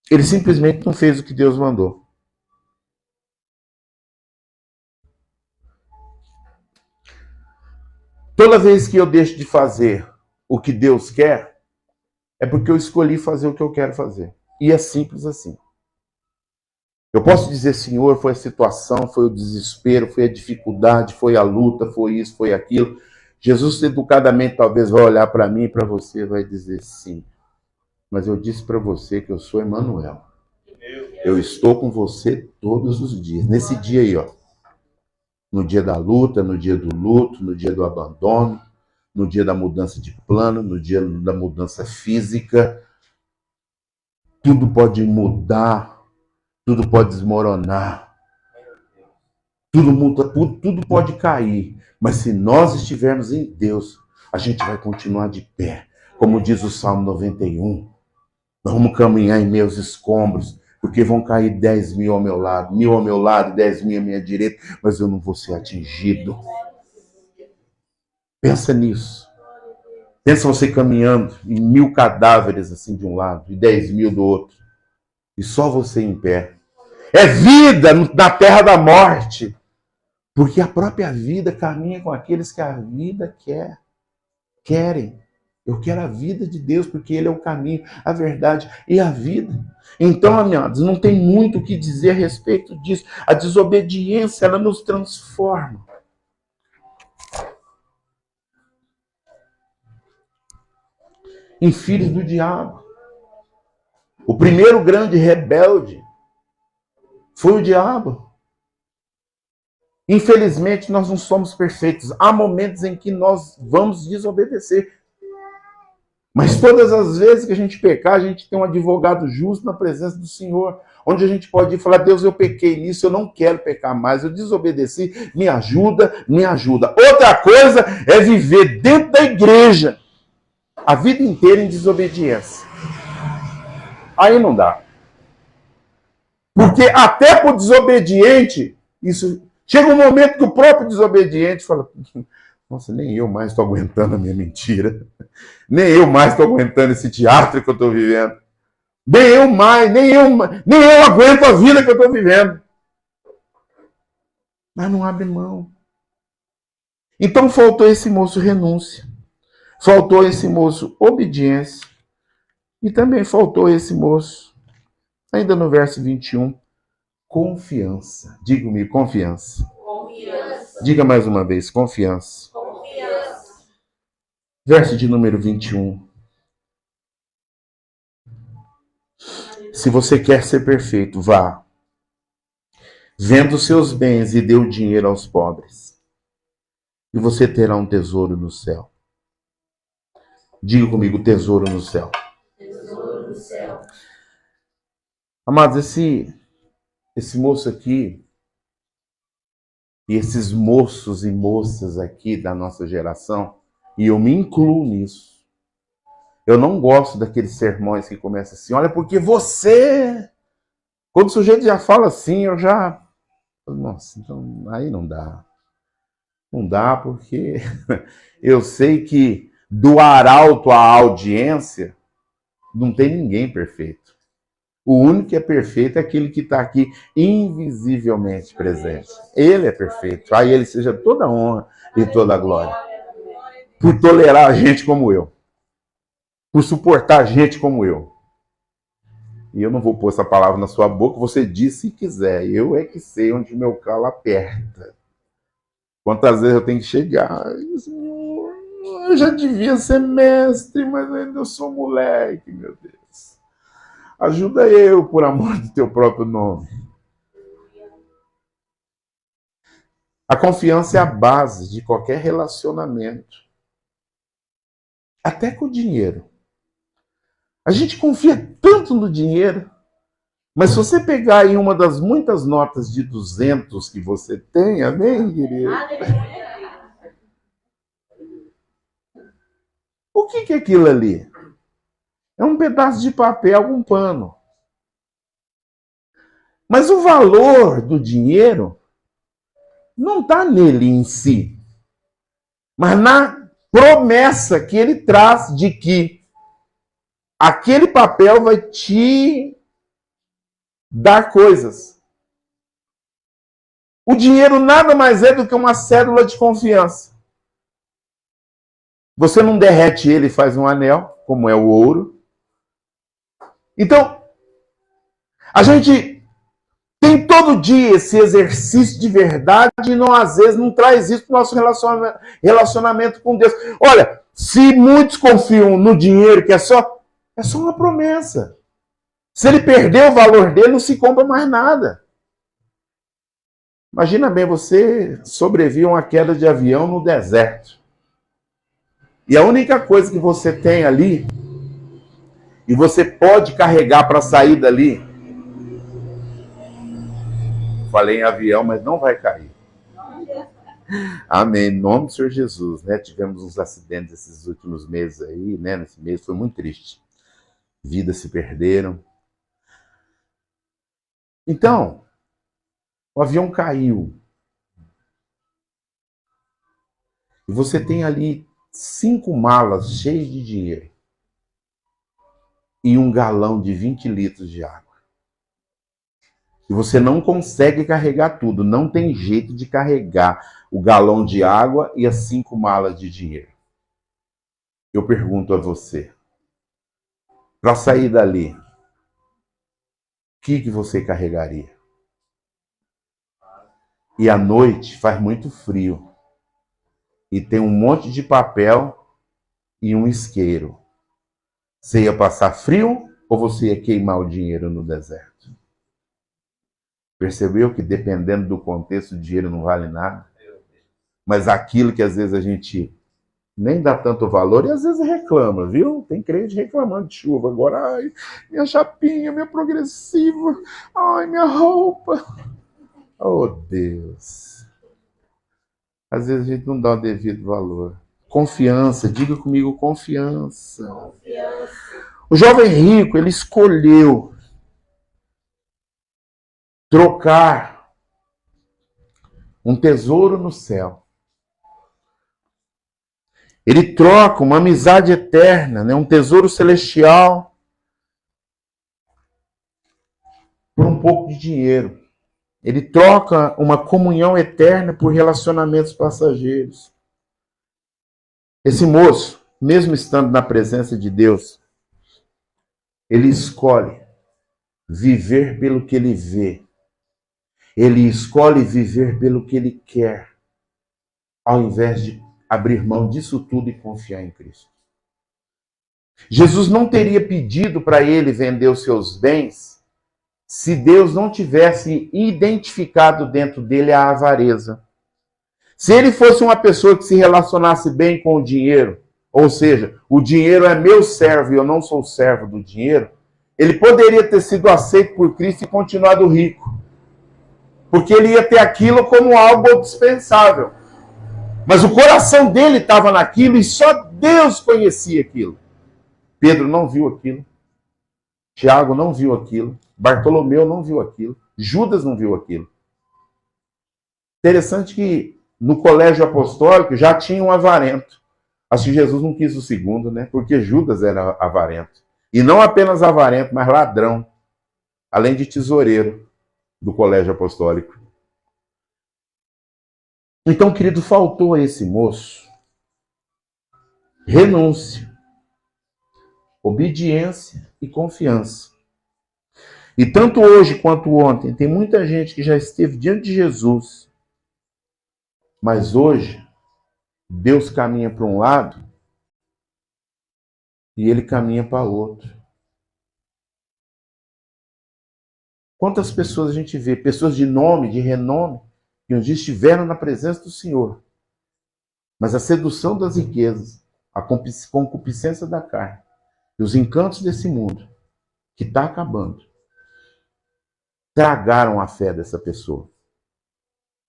Ele simplesmente não fez o que Deus mandou. Toda vez que eu deixo de fazer o que Deus quer, é porque eu escolhi fazer o que eu quero fazer. E é simples assim. Eu posso dizer, Senhor, foi a situação, foi o desespero, foi a dificuldade, foi a luta, foi isso, foi aquilo. Jesus educadamente talvez vai olhar para mim e para você e vai dizer sim. Mas eu disse para você que eu sou Emmanuel. Eu estou com você todos os dias. Nesse dia aí, ó. No dia da luta, no dia do luto, no dia do abandono, no dia da mudança de plano, no dia da mudança física. Tudo pode mudar, tudo pode desmoronar, tudo muda, tudo pode cair. Mas se nós estivermos em Deus, a gente vai continuar de pé. Como diz o Salmo 91, nós vamos caminhar em meus escombros, porque vão cair 10.000 ao meu lado, 1.000 ao meu lado, 10.000 à minha direita, mas eu não vou ser atingido. Pensa nisso. Pensa você caminhando em 1.000 cadáveres assim de um lado e 10.000 do outro. E só você em pé. É vida na terra da morte. Porque a própria vida caminha com aqueles que a vida querem. Eu quero a vida de Deus, porque Ele é o caminho, a verdade e a vida. Então, amados, não tem muito o que dizer a respeito disso. A desobediência, ela nos transforma. Em filhos do diabo. O primeiro grande rebelde foi o diabo. Infelizmente, nós não somos perfeitos. Há momentos em que nós vamos desobedecer. Mas todas as vezes que a gente pecar, a gente tem um advogado justo na presença do Senhor, onde a gente pode ir falar, Deus, eu pequei nisso, eu não quero pecar mais, eu desobedeci, me ajuda, me ajuda. Outra coisa é viver dentro da igreja a vida inteira em desobediência. Aí não dá. Porque até para o desobediente, isso chega um momento que o próprio desobediente fala, nossa, nem eu mais estou aguentando a minha mentira. Nem eu mais estou aguentando esse teatro que eu estou vivendo. Nem eu aguento a vida que eu estou vivendo. Mas não abre mão. Então faltou esse moço renúncia. Faltou esse moço obediência. E também faltou esse moço, ainda no verso 21, confiança. Diga-me, confiança. Confiança. Diga mais uma vez, confiança. Confiança. Verso de número 21. Se você quer ser perfeito, vá. Venda os seus bens e dê o dinheiro aos pobres. E você terá um tesouro no céu. Diga comigo, tesouro no céu. Tesouro no céu. Amados, esse moço aqui, E esses moços e moças aqui da nossa geração, e eu me incluo nisso, eu não gosto daqueles sermões que começam assim, olha, porque você... Quando o sujeito já fala assim, eu já... Nossa, então aí não dá. Não dá porque eu sei que do arauto à audiência não tem ninguém perfeito. O único que é perfeito é aquele que está aqui invisivelmente presente. Ele é perfeito. A ele seja toda a honra e toda a glória. Por tolerar a gente como eu. Por suportar a gente como eu. E eu não vou pôr essa palavra na sua boca, você diz se quiser. Eu é que sei onde meu calo aperta. Quantas vezes eu tenho que chegar? Senhor, eu já devia ser mestre, mas ainda eu sou moleque, meu Deus. Ajuda eu, por amor do teu próprio nome. A confiança é a base de qualquer relacionamento. Até com o dinheiro. A gente confia tanto no dinheiro, mas se você pegar aí uma das muitas notas de 200 que você tem, amém, querido? O que é aquilo ali? É um pedaço de papel, um pano. Mas o valor do dinheiro não está nele em si, mas na promessa que ele traz de que aquele papel vai te dar coisas. O dinheiro nada mais é do que uma cédula de confiança. Você não derrete ele e faz um anel, como é o ouro. Então, a gente tem todo dia esse exercício de verdade e não, às vezes não traz isso para o nosso relacionamento com Deus. Olha, se muitos confiam no dinheiro, que é só uma promessa. Se ele perder o valor dele, não se compra mais nada. Imagina bem, você sobrevive a uma queda de avião no deserto. E a única coisa que você tem ali, e você pode carregar para sair dali, falei em avião, mas não vai cair. Amém. Em nome do Senhor Jesus, né? Tivemos uns acidentes esses últimos meses aí, né? Nesse mês foi muito triste. Vidas se perderam. Então, o avião caiu. E você tem ali 5 malas cheias de dinheiro. E um galão de 20 litros de água. E você não consegue carregar tudo. Não tem jeito de carregar o galão de água e as 5 malas de dinheiro. Eu pergunto a você. Para sair dali, o que você carregaria? E à noite faz muito frio. E tem um monte de papel e um isqueiro. Você ia passar frio ou você ia queimar o dinheiro no deserto? Percebeu que dependendo do contexto o dinheiro não vale nada? Mas aquilo que às vezes a gente nem dá tanto valor e às vezes reclama, viu? Tem crente reclamando de chuva. Agora, ai, minha chapinha, minha progressiva, ai, minha roupa. Oh, Deus. Às vezes a gente não dá o devido valor. Confiança, diga comigo, confiança. O jovem rico, ele escolheu trocar um tesouro no céu. Ele troca uma amizade eterna, né? Um tesouro celestial por um pouco de dinheiro. Ele troca uma comunhão eterna por relacionamentos passageiros. Esse moço, mesmo estando na presença de Deus, ele escolhe viver pelo que ele vê. Ele escolhe viver pelo que ele quer, ao invés de abrir mão disso tudo e confiar em Cristo. Jesus não teria pedido para ele vender os seus bens se Deus não tivesse identificado dentro dele a avareza. Se ele fosse uma pessoa que se relacionasse bem com o dinheiro, ou seja, o dinheiro é meu servo e eu não sou servo do dinheiro, ele poderia ter sido aceito por Cristo e continuado rico. porque ele ia ter aquilo como algo dispensável. Mas o coração dele estava naquilo e só Deus conhecia aquilo. Pedro não viu aquilo. Tiago não viu aquilo. Bartolomeu não viu aquilo. Judas não viu aquilo. Interessante que no colégio apostólico já tinha um avarento. Acho que Jesus não quis o segundo, né? Porque Judas era avarento. E não apenas avarento, mas ladrão. Além de tesoureiro do colégio apostólico. Então, querido, faltou a esse moço renúncia, obediência e confiança. E tanto hoje quanto ontem, tem muita gente que já esteve diante de Jesus, mas hoje Deus caminha para um lado e ele caminha para o outro. Quantas pessoas a gente vê, pessoas de nome, de renome, que um dia estiveram na presença do Senhor, mas a sedução das riquezas, a concupiscência da carne e os encantos desse mundo, que está acabando, tragaram a fé dessa pessoa.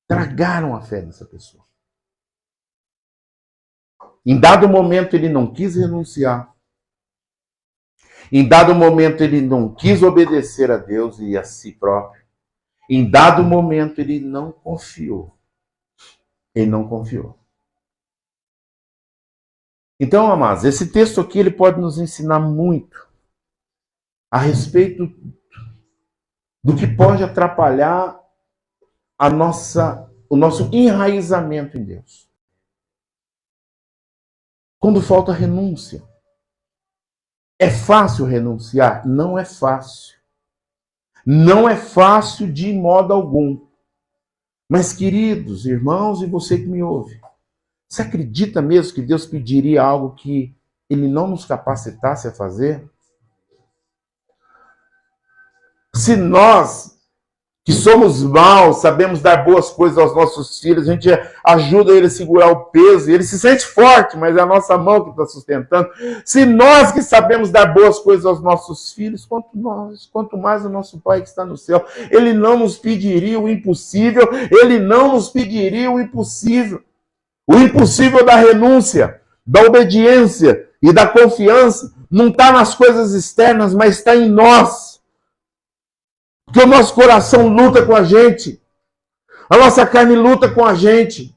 Tragaram a fé dessa pessoa. Em dado momento ele não quis renunciar. Em dado momento ele não quis obedecer a Deus e a si próprio. Em dado momento ele não confiou. Ele não confiou. Então, amados, esse texto aqui ele pode nos ensinar muito a respeito do que pode atrapalhar o nosso enraizamento em Deus. Quando falta renúncia. É fácil renunciar? Não é fácil. Não é fácil de modo algum. Mas, queridos irmãos, e você que me ouve, você acredita mesmo que Deus pediria algo que Ele não nos capacitasse a fazer? Se nós, que somos maus, sabemos dar boas coisas aos nossos filhos, a gente ajuda ele a segurar o peso, e ele se sente forte, mas é a nossa mão que está sustentando. Se nós que sabemos dar boas coisas aos nossos filhos, quanto mais o nosso Pai que está no céu, Ele não nos pediria o impossível, Ele não nos pediria o impossível. O impossível da renúncia, da obediência e da confiança não está nas coisas externas, mas está em nós. Porque o nosso coração luta com a gente. A nossa carne luta com a gente.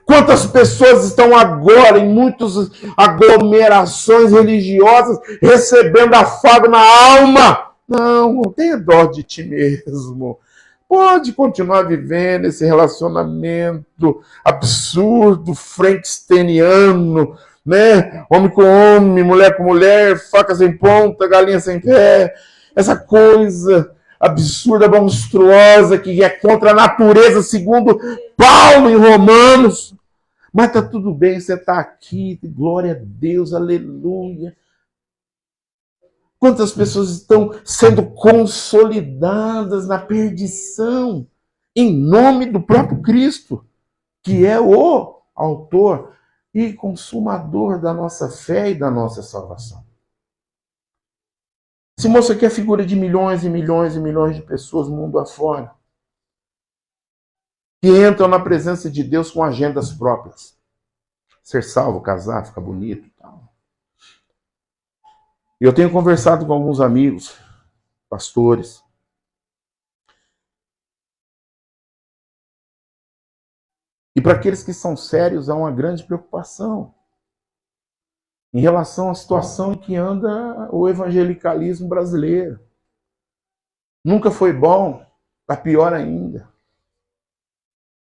Quantas pessoas estão agora em muitas aglomerações religiosas recebendo afago na alma? Não tenha dó de ti mesmo. Pode continuar vivendo esse relacionamento absurdo, frankensteiniano, né? Homem com homem, mulher com mulher, faca sem ponta, galinha sem pé. Essa coisa absurda, monstruosa, que é contra a natureza, segundo Paulo em Romanos. Mas está tudo bem, você está aqui, glória a Deus, aleluia. Quantas pessoas estão sendo consolidadas na perdição, em nome do próprio Cristo, que é o autor e consumador da nossa fé e da nossa salvação. Esse moço aqui é a figura de milhões e milhões e milhões de pessoas no mundo afora, que entram na presença de Deus com agendas próprias. Ser salvo, casar, ficar bonito e tal. E eu tenho conversado com alguns amigos, pastores, e para aqueles que são sérios há uma grande preocupação em relação à situação em que anda o evangelicalismo brasileiro. Nunca foi bom, está pior ainda.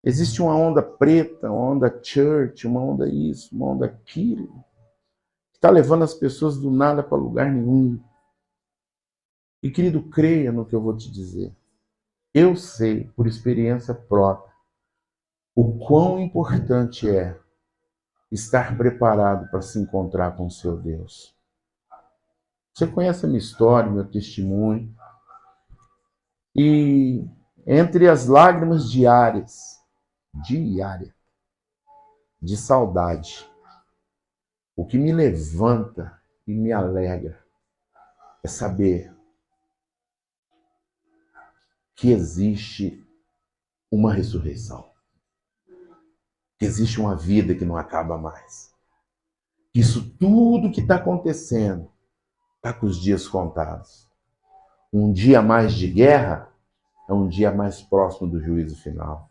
Existe uma onda preta, uma onda church, uma onda isso, uma onda aquilo, que está levando as pessoas do nada para lugar nenhum. E, querido, creia no que eu vou te dizer. Eu sei, por experiência própria, o quão importante é estar preparado para se encontrar com o seu Deus. Você conhece a minha história, meu testemunho. E entre as lágrimas diárias, de saudade, o que me levanta e me alegra é saber que existe uma ressurreição. Que existe uma vida que não acaba mais. Isso tudo que está acontecendo está com os dias contados. Um dia mais de guerra é um dia mais próximo do juízo final.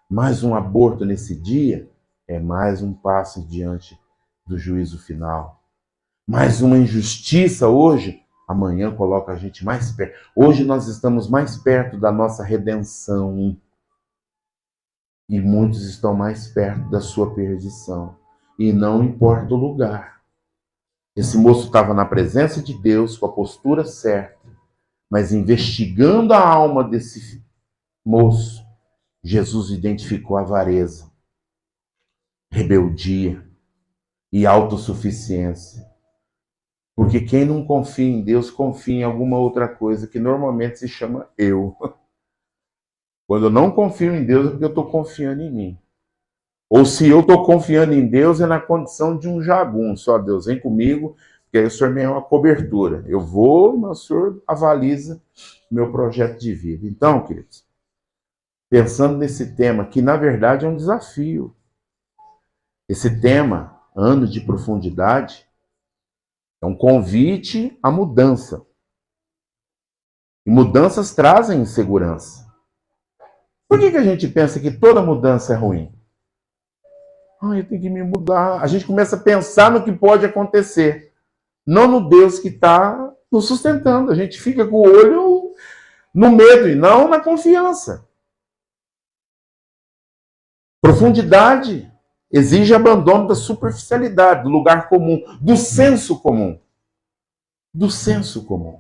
Mais um aborto nesse dia é mais um passo diante do juízo final. Mais uma injustiça hoje, amanhã coloca a gente mais perto. Hoje nós estamos mais perto da nossa redenção. E muitos estão mais perto da sua perdição. E não importa o lugar. Esse moço estava na presença de Deus, com a postura certa. Mas investigando a alma desse moço, Jesus identificou avareza, rebeldia e autossuficiência. Porque quem não confia em Deus, confia em alguma outra coisa que normalmente se chama eu. Quando eu não confio em Deus é porque eu estou confiando em mim. Ou se eu estou confiando em Deus é na condição de um jagunço. Ó, Deus, vem comigo, porque aí o Senhor me é uma cobertura. Eu vou, mas o Senhor avaliza meu projeto de vida. Então, queridos, pensando nesse tema, que na verdade é um desafio. Esse tema, anos de profundidade, é um convite à mudança. E mudanças trazem insegurança. Por que a gente pensa que toda mudança é ruim? Eu tenho que me mudar. A gente começa a pensar no que pode acontecer, não no Deus que está nos sustentando. A gente fica com o olho no medo e não na confiança. Profundidade exige abandono da superficialidade, do lugar comum, do senso comum. Do senso comum.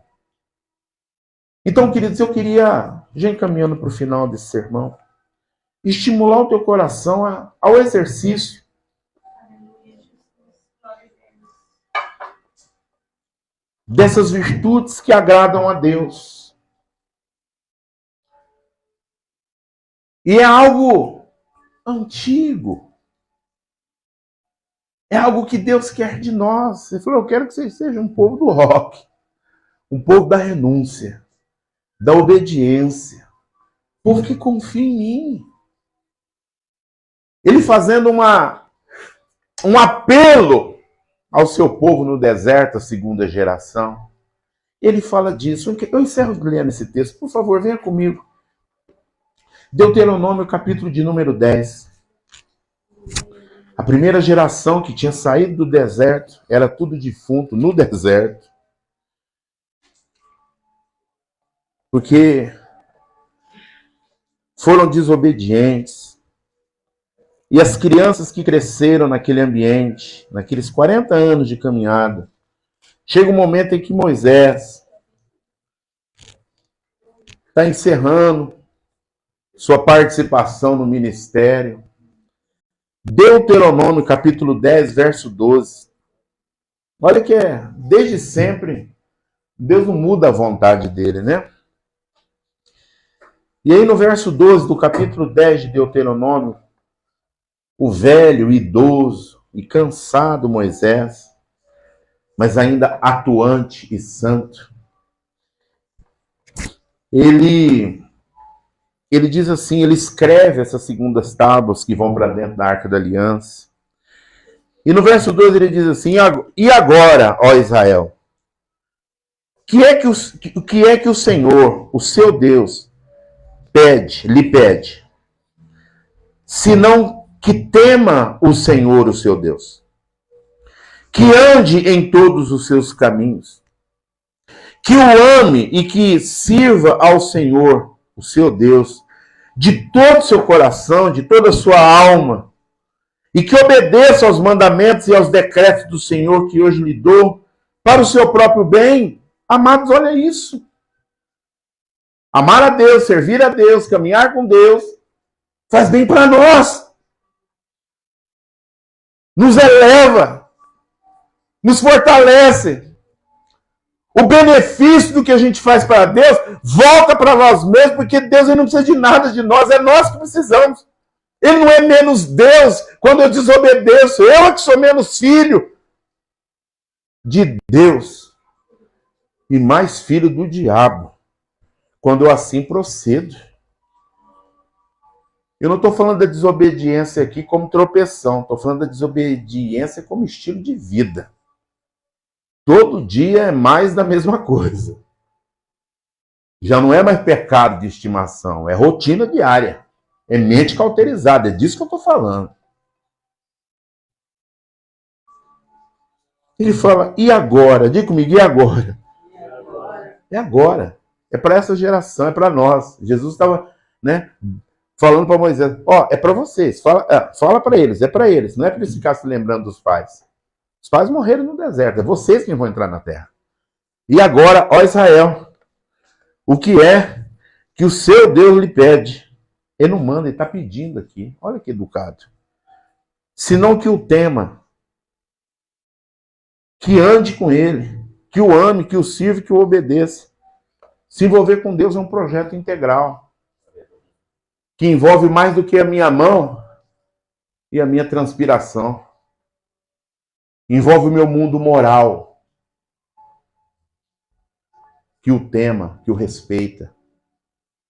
Então, queridos, eu queria, já encaminhando para o final desse sermão, estimular o teu coração ao exercício. Dessas virtudes que agradam a Deus. E é algo antigo. É algo que Deus quer de nós. Ele falou, eu quero que vocês sejam um povo do rock. Um povo da renúncia. Da obediência. Um povo que confia em mim. Ele fazendo um apelo ao seu povo no deserto, a segunda geração. Ele fala disso. Eu encerro lendo esse texto. Por favor, venha comigo. Deuteronômio, capítulo de número 10. A primeira geração que tinha saído do deserto, era tudo defunto no deserto. Porque foram desobedientes. E as crianças que cresceram naquele ambiente, naqueles 40 anos de caminhada, chega um momento em que Moisés está encerrando sua participação no ministério. Deuteronômio, capítulo 10, verso 12. Olha que desde sempre, Deus não muda a vontade dele, né? E aí no verso 12 do capítulo 10 de Deuteronômio, o velho, idoso e cansado Moisés, mas ainda atuante e santo, ele diz assim, ele escreve essas segundas tábuas que vão para dentro da Arca da Aliança. E no verso 12 ele diz assim, e agora, ó Israel, o que é que o Senhor, o seu Deus, lhe pede, senão que tema o Senhor, o seu Deus, que ande em todos os seus caminhos, que o ame e que sirva ao Senhor, o seu Deus, de todo o seu coração, de toda a sua alma, e que obedeça aos mandamentos e aos decretos do Senhor que hoje lhe dou, para o seu próprio bem. Amados, olha isso. Amar a Deus, servir a Deus, caminhar com Deus, faz bem para nós. Nos eleva, nos fortalece. O benefício do que a gente faz para Deus volta para nós mesmos, porque Deus ele não precisa de nada de nós, é nós que precisamos. Ele não é menos Deus quando eu desobedeço, eu é que sou menos filho de Deus e mais filho do diabo quando eu assim procedo. Eu não estou falando da desobediência aqui como tropeção, estou falando da desobediência como estilo de vida. Todo dia é mais da mesma coisa. Já não é mais pecado de estimação, é rotina diária. É mente cauterizada, é disso que eu estou falando. Ele fala, e agora? Diga comigo, e agora? É agora. É para essa geração, é para nós. Jesus estava, né, falando para Moisés, ó, é para vocês, fala para eles, é para eles, não é para eles ficarem se lembrando dos pais. Os pais morreram no deserto, é vocês que vão entrar na terra. E agora, ó Israel, o que é que o seu Deus lhe pede? Ele não manda, ele está pedindo aqui. Olha que educado. Senão que o tema, que ande com ele, que o ame, que o sirva, que o obedeça. Se envolver com Deus é um projeto integral, que envolve mais do que a minha mão e a minha transpiração. Envolve o meu mundo moral, que o tema, que o respeita.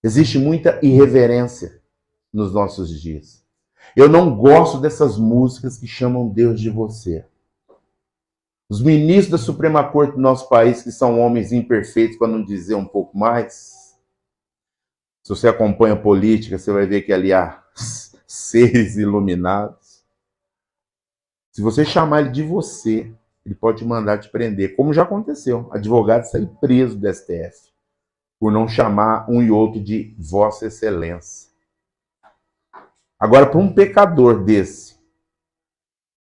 Existe muita irreverência nos nossos dias. Eu não gosto dessas músicas que chamam Deus de você. Os ministros da Suprema Corte do nosso país, que são homens imperfeitos, para não dizer um pouco mais. Se você acompanha a política, você vai ver que ali há seres iluminados. Se você chamar ele de você, ele pode mandar te prender, como já aconteceu. Advogado saiu preso do STF por não chamar um e outro de Vossa Excelência. Agora, para um pecador desse,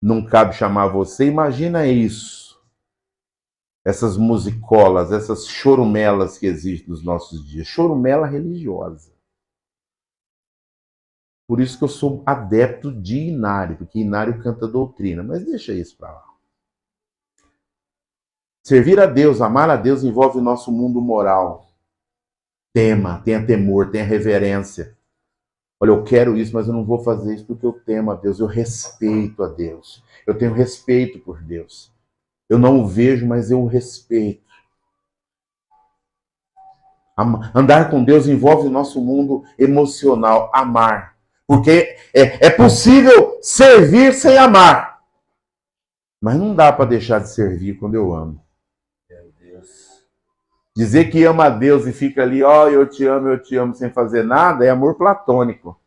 não cabe chamar você, imagina isso. Essas musicolas, essas chorumelas que existem nos nossos dias. Chorumela religiosa. Por isso que eu sou adepto de Inário, porque Inário canta doutrina, mas deixa isso para lá. Servir a Deus, amar a Deus envolve o nosso mundo moral. Tenha temor, tenha reverência. Olha, eu quero isso, mas eu não vou fazer isso porque eu temo a Deus, eu respeito a Deus. Eu tenho respeito por Deus. Eu não o vejo, mas eu o respeito. Andar com Deus envolve o nosso mundo emocional, amar. Porque é possível servir sem amar. Mas não dá para deixar de servir quando eu amo. Meu Deus. Dizer que ama a Deus e fica ali, ó, eu te amo, sem fazer nada, é amor platônico.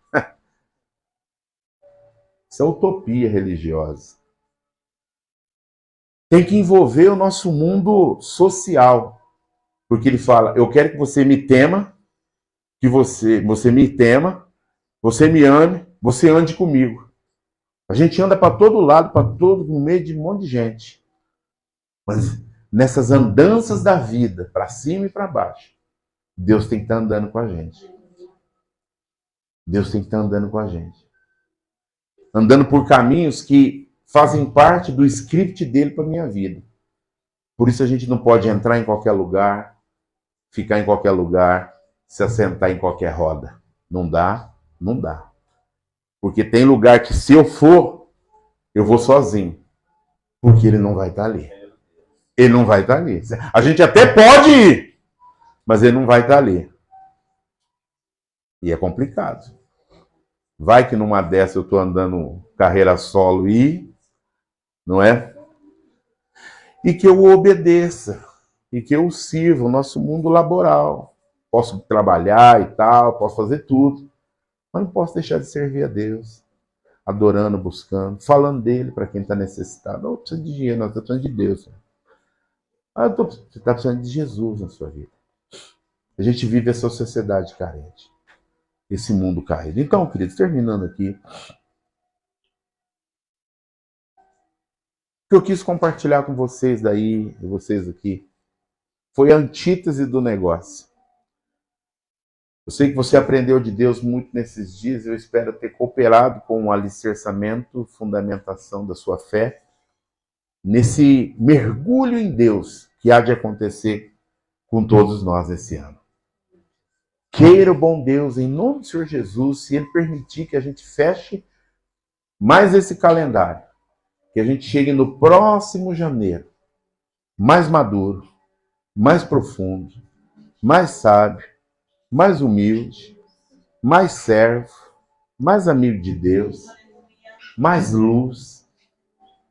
Isso é utopia religiosa. Tem que envolver o nosso mundo social. Porque ele fala, eu quero que você me tema, que você me tema, você me ame, você ande comigo. A gente anda para todo lado, no meio de um monte de gente. Mas nessas andanças da vida, para cima e para baixo, Deus tem que estar andando com a gente. Deus tem que estar andando com a gente. Andando por caminhos que fazem parte do script dele para a minha vida. Por isso a gente não pode entrar em qualquer lugar, ficar em qualquer lugar, se assentar em qualquer roda. Não dá, não dá. Porque tem lugar que se eu for, eu vou sozinho. Porque ele não vai estar ali. Ele não vai estar ali. A gente até pode ir, mas ele não vai estar ali. E é complicado. Vai que numa dessa eu estou andando carreira solo e, não é? E que eu o obedeça. E que eu o sirva, o nosso mundo laboral. Posso trabalhar e tal, posso fazer tudo. Mas não posso deixar de servir a Deus. Adorando, buscando, falando dele para quem está necessitado. Não precisa de dinheiro, não, está precisando de Deus. Você está precisando de Jesus na sua vida. A gente vive essa sociedade carente. Esse mundo caído. Então, queridos, terminando aqui. O que eu quis compartilhar com vocês daí, e vocês aqui, foi a antítese do negócio. Eu sei que você aprendeu de Deus muito nesses dias, eu espero ter cooperado com o alicerçamento, fundamentação da sua fé, nesse mergulho em Deus que há de acontecer com todos nós esse ano. Queira o bom Deus, em nome do Senhor Jesus, se Ele permitir que a gente feche mais esse calendário, que a gente chegue no próximo janeiro, mais maduro, mais profundo, mais sábio, mais humilde, mais servo, mais amigo de Deus, mais luz,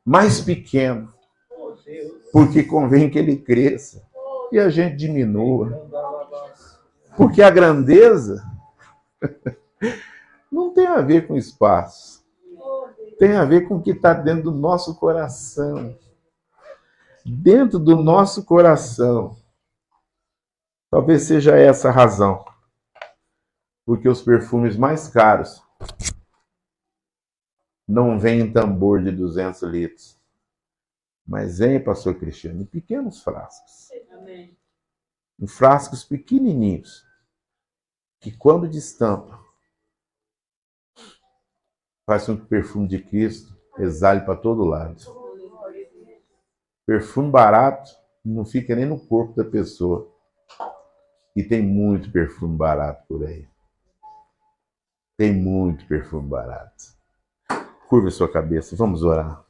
mais pequeno, porque convém que ele cresça e a gente diminua. Porque a grandeza não tem a ver com espaço, tem a ver com o que está dentro do nosso coração. Dentro do nosso coração. Talvez seja essa a razão, porque os perfumes mais caros não vêm em tambor de 200 litros, mas vêm, pastor Cristiano, em pequenos frascos. Amém. Em frascos pequenininhos, que quando destampa, faz com que o perfume de Cristo exale para todo lado. Perfume barato não fica nem no corpo da pessoa. E tem muito perfume barato por aí. Tem muito perfume barato. Curva sua cabeça, vamos orar.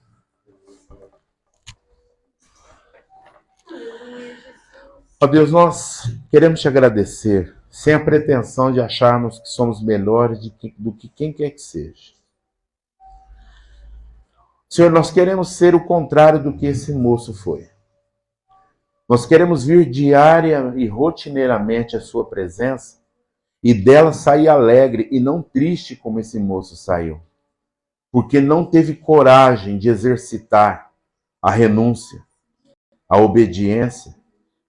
Ó Deus, nós queremos te agradecer, sem a pretensão de acharmos que somos melhores do que quem quer que seja. Senhor, nós queremos ser o contrário do que esse moço foi. Nós queremos vir diária e rotineiramente à sua presença e dela sair alegre e não triste como esse moço saiu. Porque não teve coragem de exercitar a renúncia, a obediência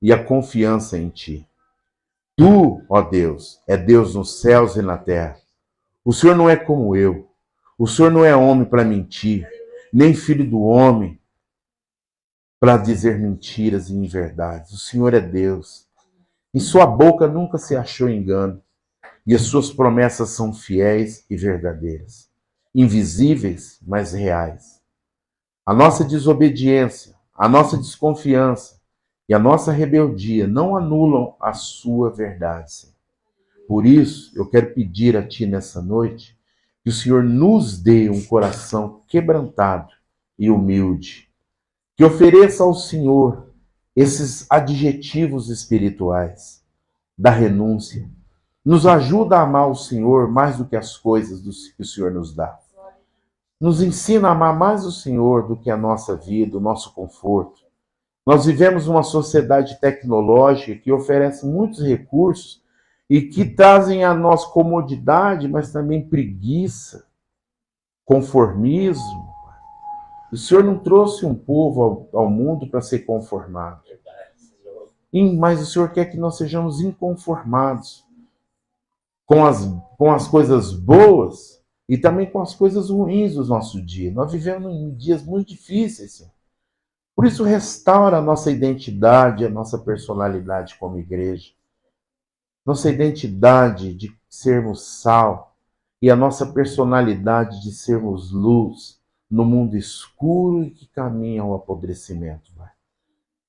e a confiança em ti. Tu, ó Deus, é Deus nos céus e na terra. O Senhor não é como eu. O Senhor não é homem para mentir, nem filho do homem para dizer mentiras e inverdades. O Senhor é Deus. Em sua boca nunca se achou engano, e as suas promessas são fiéis e verdadeiras, invisíveis, mas reais. A nossa desobediência, a nossa desconfiança e a nossa rebeldia não anulam a sua verdade, Senhor. Por isso, eu quero pedir a Ti nessa noite que o Senhor nos dê um coração quebrantado e humilde, que ofereça ao Senhor esses adjetivos espirituais da renúncia. Nos ajuda a amar o Senhor mais do que as coisas que o Senhor nos dá. Nos ensina a amar mais o Senhor do que a nossa vida, o nosso conforto. Nós vivemos uma sociedade tecnológica que oferece muitos recursos e que trazem a nós comodidade, mas também preguiça, conformismo. O Senhor não trouxe um povo ao mundo para ser conformado. Mas o Senhor quer que nós sejamos inconformados com as coisas boas e também com as coisas ruins do nosso dia. Nós vivemos em dias muito difíceis, Senhor. Por isso, restaura a nossa identidade, a nossa personalidade como igreja. Nossa identidade de sermos sal e a nossa personalidade de sermos luz no mundo escuro e que caminha ao apodrecimento. Pai.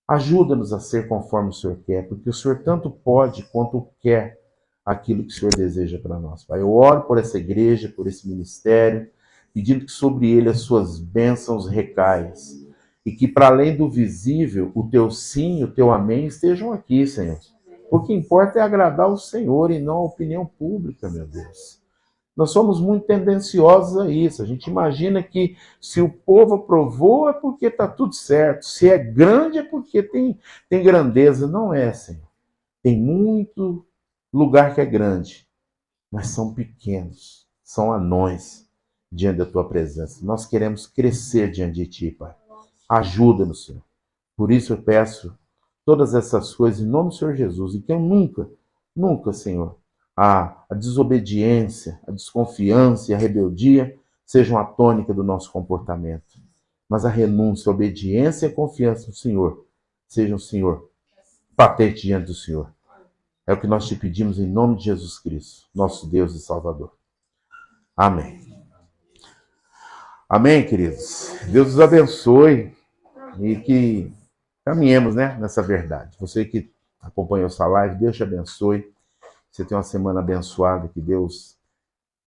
Ajuda-nos a ser conforme o Senhor quer, porque o Senhor tanto pode quanto quer aquilo que o Senhor deseja para nós. Pai, eu oro por essa igreja, por esse ministério, pedindo que sobre ele as suas bênçãos recaiam. E que para além do visível, o teu sim e o teu amém estejam aqui, Senhor. O que importa é agradar o Senhor e não a opinião pública, meu Deus. Nós somos muito tendenciosos a isso. A gente imagina que se o povo aprovou é porque está tudo certo. Se é grande é porque tem grandeza. Não é, Senhor. Tem muito lugar que é grande, mas são pequenos, são anões diante da tua presença. Nós queremos crescer diante de ti, Pai. Ajuda-nos, Senhor. Por isso eu peço todas essas coisas em nome do Senhor Jesus. E que eu nunca, Senhor, a desobediência, a desconfiança e a rebeldia sejam a tônica do nosso comportamento. Mas a renúncia, a obediência e a confiança no Senhor sejam, Senhor, patente diante do Senhor. É o que nós te pedimos em nome de Jesus Cristo, nosso Deus e Salvador. Amém. Amém, queridos. Deus os abençoe e que caminhemos, nessa verdade. Você que acompanhou essa live, Deus te abençoe. Você tem uma semana abençoada, que Deus